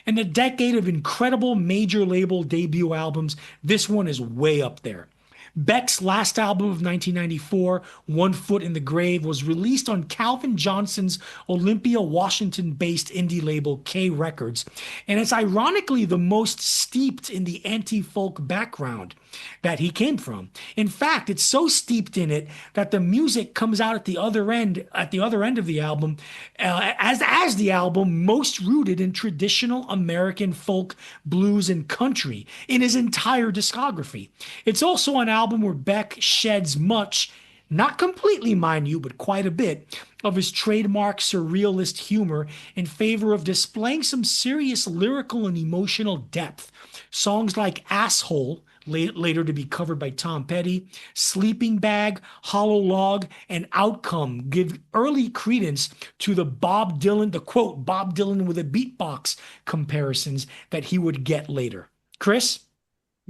In a decade of incredible major label debut albums, this one is way up there. Beck's last album of 1994, One Foot in the Grave, was released on Calvin Johnson's Olympia, Washington-based indie label K Records, and it's ironically the most steeped in the anti-folk background that he came from. In fact, it's so steeped in it that the music comes out at the other end of the album, as the album most rooted in traditional American folk, blues, and country in his entire discography. It's also an album where Beck sheds much, not completely, mind you, but quite a bit, of his trademark surrealist humor in favor of displaying some serious lyrical and emotional depth. Songs like Asshole, later to be covered by Tom Petty, Sleeping Bag, Hollow Log, and Outcome give early credence to the quote, Bob Dylan with a beatbox comparisons that he would get later. Chris?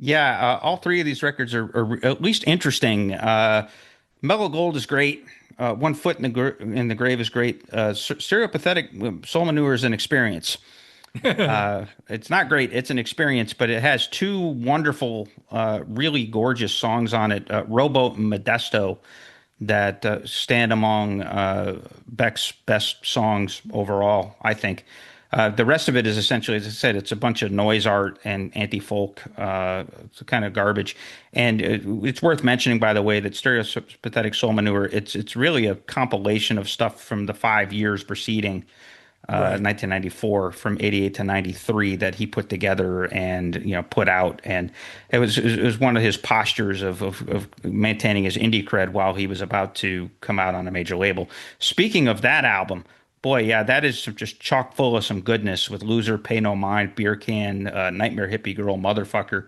Yeah, all three of these records are at least interesting. Mellow Gold is great. One Foot in the Grave is great. Stereopathetic Soul Manure is an experience. It's not great. It's an experience, but it has two wonderful, really gorgeous songs on it. Rowboat and Modesto that stand among Beck's best songs overall, I think. The rest of it is essentially, as I said, it's a bunch of noise art and anti-folk, it's kind of garbage. And it's worth mentioning, by the way, that Stereopathetic Soul Manure, it's really a compilation of stuff from the 5 years preceding 1994, from 88 to 93, that he put together and put out. And it was one of his postures of maintaining his indie cred while he was about to come out on a major label. Speaking of that album, boy, yeah, that is just chock full of some goodness with Loser, Pay No Mind, Beer Can, Nightmare Hippie Girl, Motherfucker.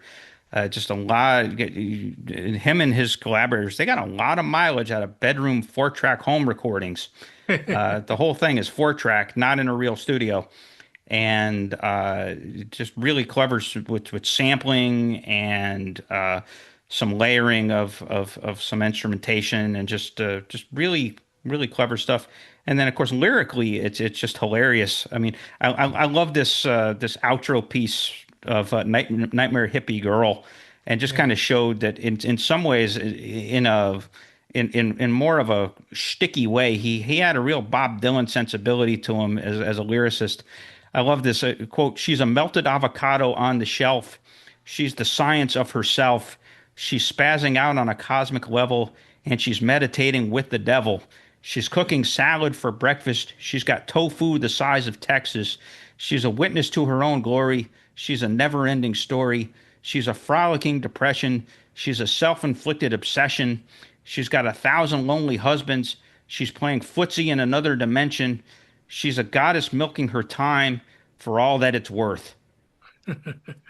Just a lot. Him and his collaborators, they got a lot of mileage out of bedroom 4-track home recordings. The whole thing is 4-track, not in a real studio. And just really clever with sampling and some layering of some instrumentation, and just really, really clever stuff. And then, of course, lyrically, it's just hilarious. I mean, I love this outro piece of Nightmare Hippie Girl, and just kind of showed that in some ways, in more of a shticky way, he had a real Bob Dylan sensibility to him as a lyricist. I love this quote: "She's a melted avocado on the shelf. She's the science of herself. She's spazzing out on a cosmic level, and she's meditating with the devil. She's cooking salad for breakfast. She's got tofu the size of Texas. She's a witness to her own glory. She's a never-ending story. She's a frolicking depression. She's a self-inflicted obsession. She's got 1,000 lonely husbands. She's playing footsie in another dimension. She's a goddess milking her time for all that it's worth."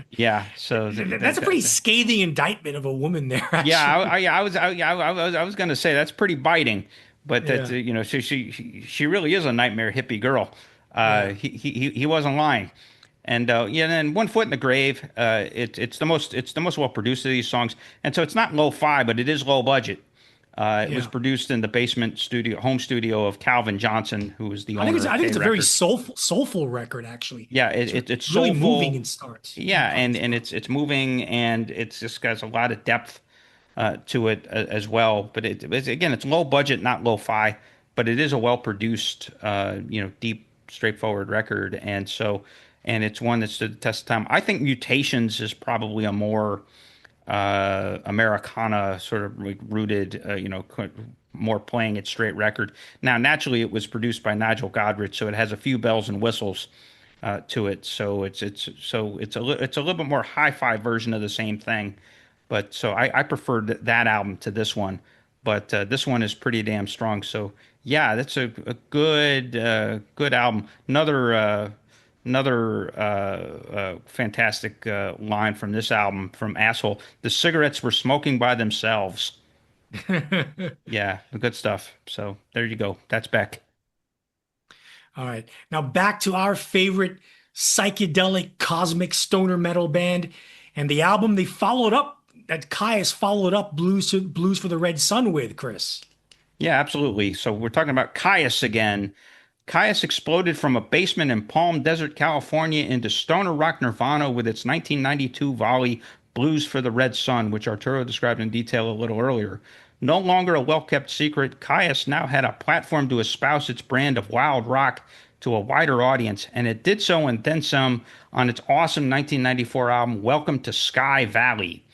Yeah, so that's a pretty scathing indictment of a woman there. Actually. Yeah, I was going to say that's pretty biting. But that she really is a Nightmare Hippie Girl. He wasn't lying. And then One Foot in the Grave, it's the most well produced of these songs, and so it's not lo-fi, but it is low budget. It was produced in the home studio of Calvin Johnson, who was the owner. I think it's a very soulful record, actually. Yeah, it's really soulful, moving in starts. Yeah, and it's moving, and it's just got a lot of depth to it as well. But it's low budget, not lo-fi, but it is a well produced, deep, straightforward record. And it's one that stood the test of time. I think Mutations is probably a more Americana sort of rooted, more playing it straight record. Now, naturally, it was produced by Nigel Godrich, so it has a few bells and whistles. to it. So it's a little bit more hi-fi version of the same thing. But so I preferred that album to this one. But this one is pretty damn strong. So yeah, that's a good album. Another fantastic line from this album from Asshole. The cigarettes were smoking by themselves. Yeah, the good stuff. So there you go. That's Beck. All right. Now back to our favorite psychedelic cosmic stoner metal band and the album they followed up that Kyuss followed up Blues for the Red Sun with, Chris. Yeah, absolutely. So we're talking about Kyuss again. Kyuss exploded from a basement in Palm Desert, California into stoner rock nirvana with its 1992 volley Blues for the Red Sun, which Arturo described in detail a little earlier. No longer a well-kept secret, Kyuss now had a platform to espouse its brand of wild rock to a wider audience, and it did so and then some on its awesome 1994 album Welcome to Sky Valley.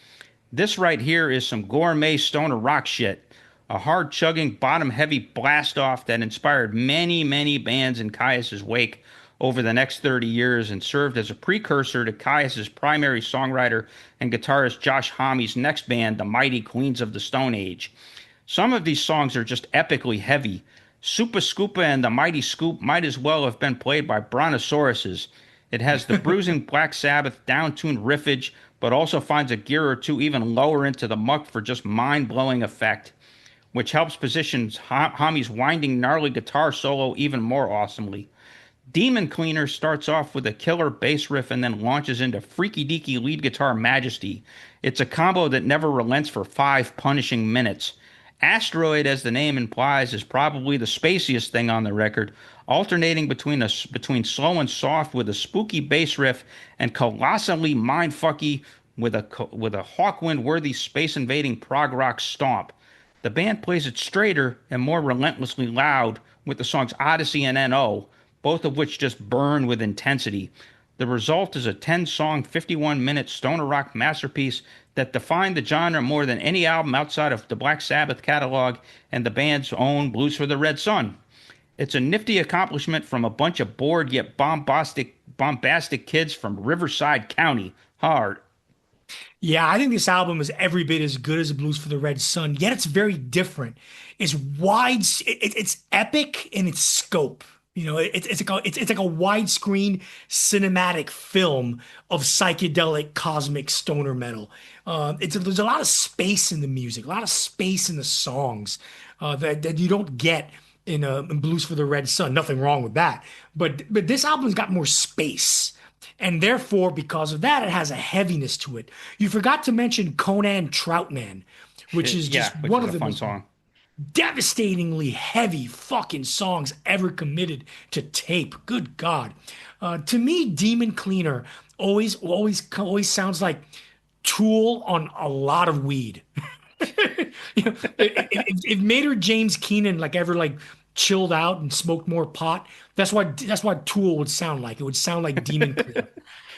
This right here is some gourmet stoner rock shit. A hard chugging, bottom heavy blast off that inspired many, many bands in Kyuss's wake over the next 30 years and served as a precursor to Kyuss's primary songwriter and guitarist Josh Homme's next band, the Mighty Queens of the Stone Age. Some of these songs are just epically heavy. Supa Scoopa and the Mighty Scoop might as well have been played by brontosauruses. It has the bruising Black Sabbath down-tuned riffage, but also finds a gear or two even lower into the muck for just mind-blowing effect, which helps position Homme's winding, gnarly guitar solo even more awesomely. Demon Cleaner starts off with a killer bass riff and then launches into freaky-deaky lead guitar majesty. It's a combo that never relents for 5 punishing minutes. Asteroid, as the name implies, is probably the spaciest thing on the record, alternating between slow and soft with a spooky bass riff and colossally mindfucky with a Hawkwind-worthy space-invading prog rock stomp. The band plays it straighter and more relentlessly loud with the songs Odyssey and N.O., both of which just burn with intensity. The result is a 10-song, 51-minute stoner rock masterpiece that defined the genre more than any album outside of the Black Sabbath catalog and the band's own Blues for the Red Sun. It's a nifty accomplishment from a bunch of bored yet bombastic kids from Riverside County. Hard. Yeah, I think this album is every bit as good as Blues for the Red Sun, yet it's very different. It's wide, it's epic in its scope. You know, it's like a widescreen cinematic film of psychedelic cosmic stoner metal. There's a lot of space in the music, a lot of space in the songs that you don't get in Blues for the Red Sun. Nothing wrong with that, but this album's got more space. And therefore, because of that, it has a heaviness to it. You forgot to mention Conan Troutman, which is just which one is of a the fun most song. devastatingly heavy fucking songs ever committed to tape. Good God. To me, Demon Cleaner always sounds like Tool on a lot of weed. You know, if Maynard James Keenan ever chilled out and smoked more pot, that's what Tool would sound like. It would sound like Demon Cleaner.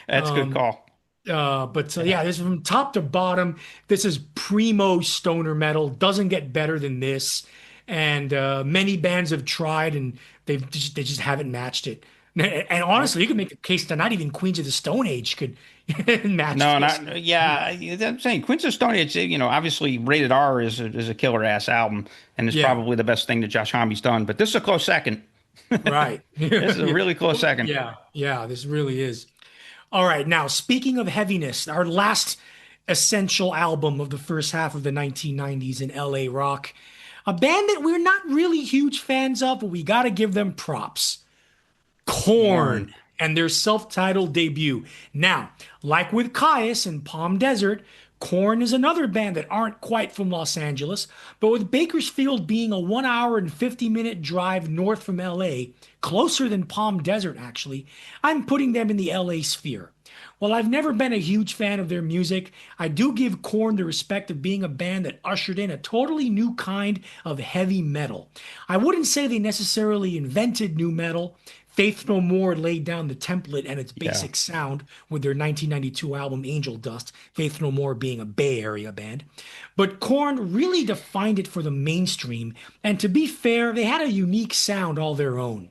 That's a good call. Yeah, this is from top to bottom. This is primo stoner metal. Doesn't get better than this. And many bands have tried, and they just haven't matched it. And honestly, you could make a case that not even Queens of the Stone Age could match No, this. not yeah. I'm saying Queens of Stone Age. Obviously Rated R is a killer ass album, and is Yeah, probably the best thing that Josh Homme's done. But this is a close second. right. This is a really close second. Yeah, this really is. All right, now speaking of heaviness, our last essential album of the first half of the 1990s in LA rock, a band that we're not really huge fans of, but we got to give them props. Korn Born. and their self-titled debut. Now, like with Kyuss and Palm Desert, Korn is another band that aren't quite from Los Angeles, but with Bakersfield being a 1 hour and 50-minute drive north from LA, closer than Palm Desert actually, I'm putting them in the LA sphere. While I've never been a huge fan of their music, I do give Korn the respect of being a band that ushered in a totally new kind of heavy metal. I wouldn't say they necessarily invented new metal. Faith No More laid down the template and its Yeah. basic sound with their 1992 album Angel Dust, Faith No More being a Bay Area band. But Korn really defined it for the mainstream, and to be fair, they had a unique sound all their own.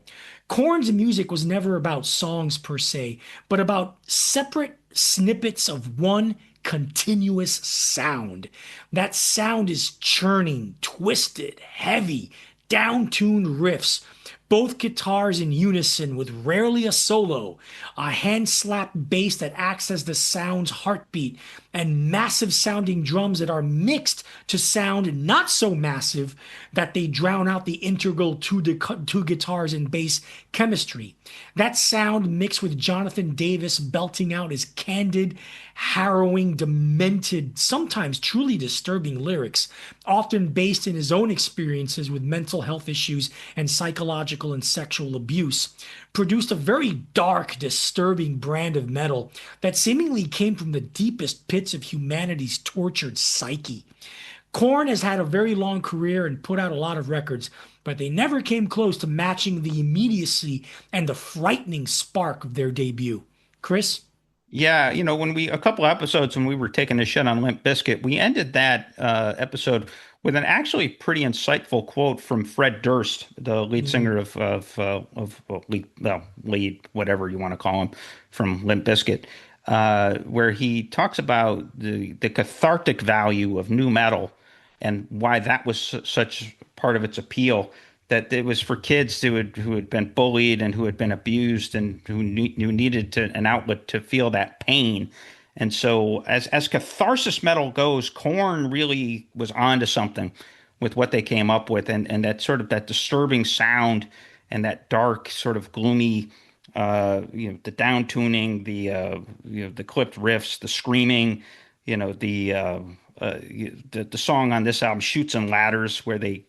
Korn's music was never about songs per se, but about separate snippets of one continuous sound. That sound is churning, twisted, heavy, down-tuned riffs, both guitars in unison with rarely a solo, a hand-slap bass that acts as the sound's heartbeat, and massive sounding drums that are mixed to sound not so massive that they drown out the integral two guitars and bass chemistry. That sound mixed with Jonathan Davis belting out his candid, harrowing, demented, sometimes truly disturbing lyrics, often based in his own experiences with mental health issues and psychological and sexual abuse, produced a very dark, disturbing brand of metal that seemingly came from the deepest pits of humanity's tortured psyche. Korn has had a very long career and put out a lot of records, but they never came close to matching the immediacy and the frightening spark of their debut. Chris? Yeah, when a couple episodes when we were taking a shit on Limp Bizkit, we ended that episode with an actually pretty insightful quote from Fred Durst, the lead singer lead whatever you want to call him, from Limp Bizkit, where he talks about the cathartic value of nu metal and why that was such part of its appeal. That it was for kids who had been bullied and who had been abused and who needed an outlet to feel that pain. And so as catharsis metal goes, Korn really was onto something with what they came up with, and that sort of that disturbing sound and that dark sort of gloomy, the down tuning, the clipped riffs, the screaming, the song on this album, Chutes and Ladders, where they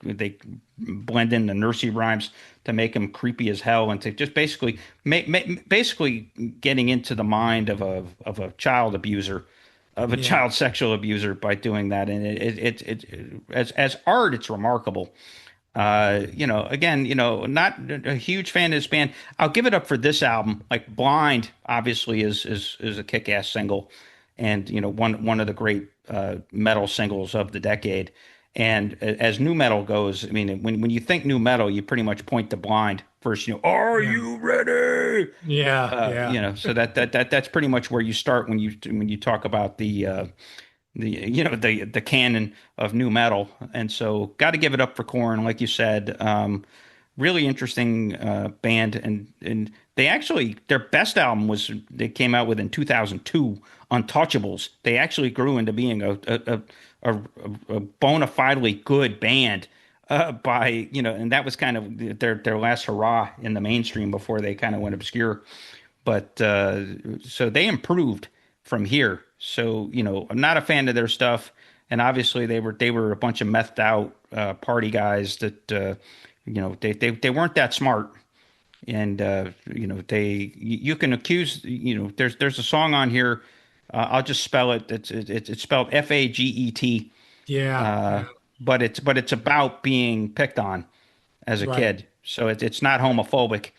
blend in the nursery rhymes to make them creepy as hell, and to just basically getting into the mind of a child abuser, of a child sexual abuser by doing that. And it as art, it's remarkable. Again, not a huge fan of this band. I'll give it up for this album. Like Blind, obviously, is a kick-ass single, and one of the great metal singles of the decade. And as nu metal goes, I mean, when you think nu metal, you pretty much point to Blind first. Are you ready? Yeah. So that's pretty much where you start when you talk about the canon of nu metal. And so, got to give it up for Korn, like you said. Really interesting band, and their best album they came out with in 2002, Untouchables. They actually grew into being a bona fidely good band and that was kind of their last hurrah in the mainstream before they kind of went obscure. But so they improved from here. So I'm not a fan of their stuff, and obviously they were a bunch of methed out party guys that they weren't that smart. And you can accuse there's a song on here. I'll just spell it. It's spelled Faget. Yeah. But it's about being picked on as a kid. So it's not homophobic.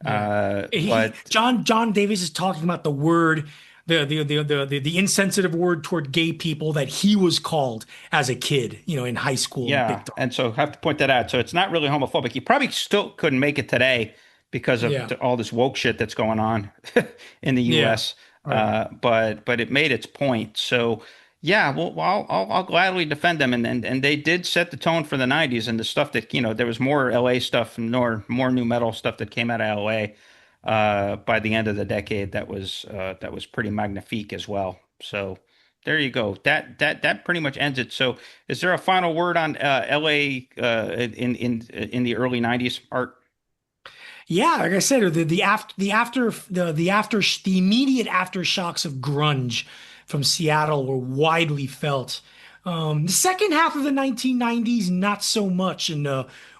Yeah. But John Davis is talking about the word, the insensitive word toward gay people that he was called as a kid, in high school. Yeah, and so I have to point that out. So it's not really homophobic. You probably still couldn't make it today because of all this woke shit that's going on in the U.S. Right. But it made its point. So yeah, well, I'll gladly defend them. And they did set the tone for the '90s, and the stuff that there was more LA stuff, more nu metal stuff that came out of LA by the end of the decade. That was pretty magnifique as well. So there you go. That pretty much ends it. So is there a final word on LA in the early '90s, Art? Yeah, like I said, the immediate aftershocks of grunge from Seattle were widely felt. The second half of the 1990s, not so much, and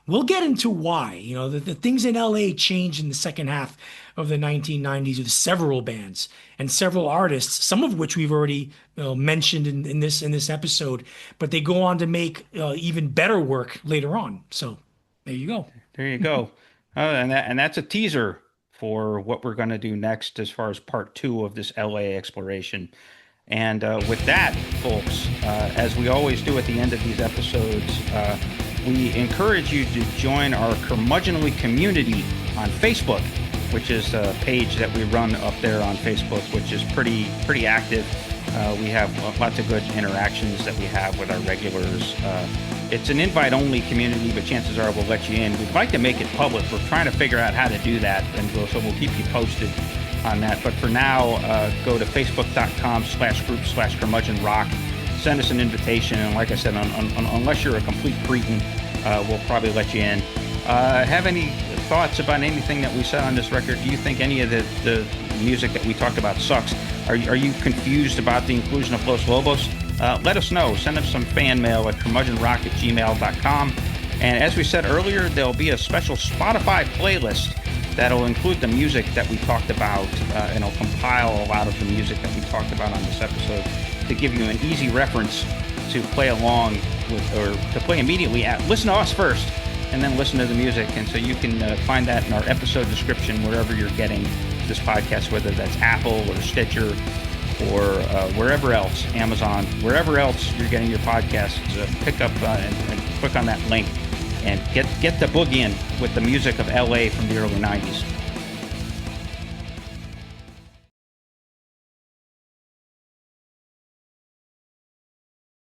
we'll get into why. The things in LA changed in the second half of the 1990s with several bands and several artists, some of which we've already mentioned in this episode, but they go on to make even better work later on. So there you go. There you go. And that's a teaser for what we're going to do next as far as part 2 of this LA exploration. And with that, folks, as we always do at the end of these episodes, We encourage you to join our Curmudgeonly community on Facebook, which is a page that we run up there on Facebook, which is pretty active. We have lots of good interactions that we have with our regulars. It's an invite-only community, but chances are we'll let you in. We'd like to make it public. We're trying to figure out how to do that, and so we'll keep you posted on that. But for now, go to facebook.com/group/curmudgeonrock. Send us an invitation, and like I said, unless you're a complete cretin, we'll probably let you in. Have any thoughts about anything that we said on this record? Do you think any of the music that we talked about sucks? Are you confused about the inclusion of Los Lobos? Let us know. Send us some fan mail at curmudgeonrock@gmail.com. And as we said earlier, there'll be a special Spotify playlist that'll include the music that we talked about, and it'll compile a lot of the music that we talked about on this episode to give you an easy reference to play along with, or to play immediately at. Listen to us first, and then listen to the music. And so you can find that in our episode description wherever you're getting this podcast, whether that's Apple or Stitcher or wherever else, Amazon, wherever else you're getting your podcasts. Pick up and click on that link and get the boogie in with the music of LA from the early 90s.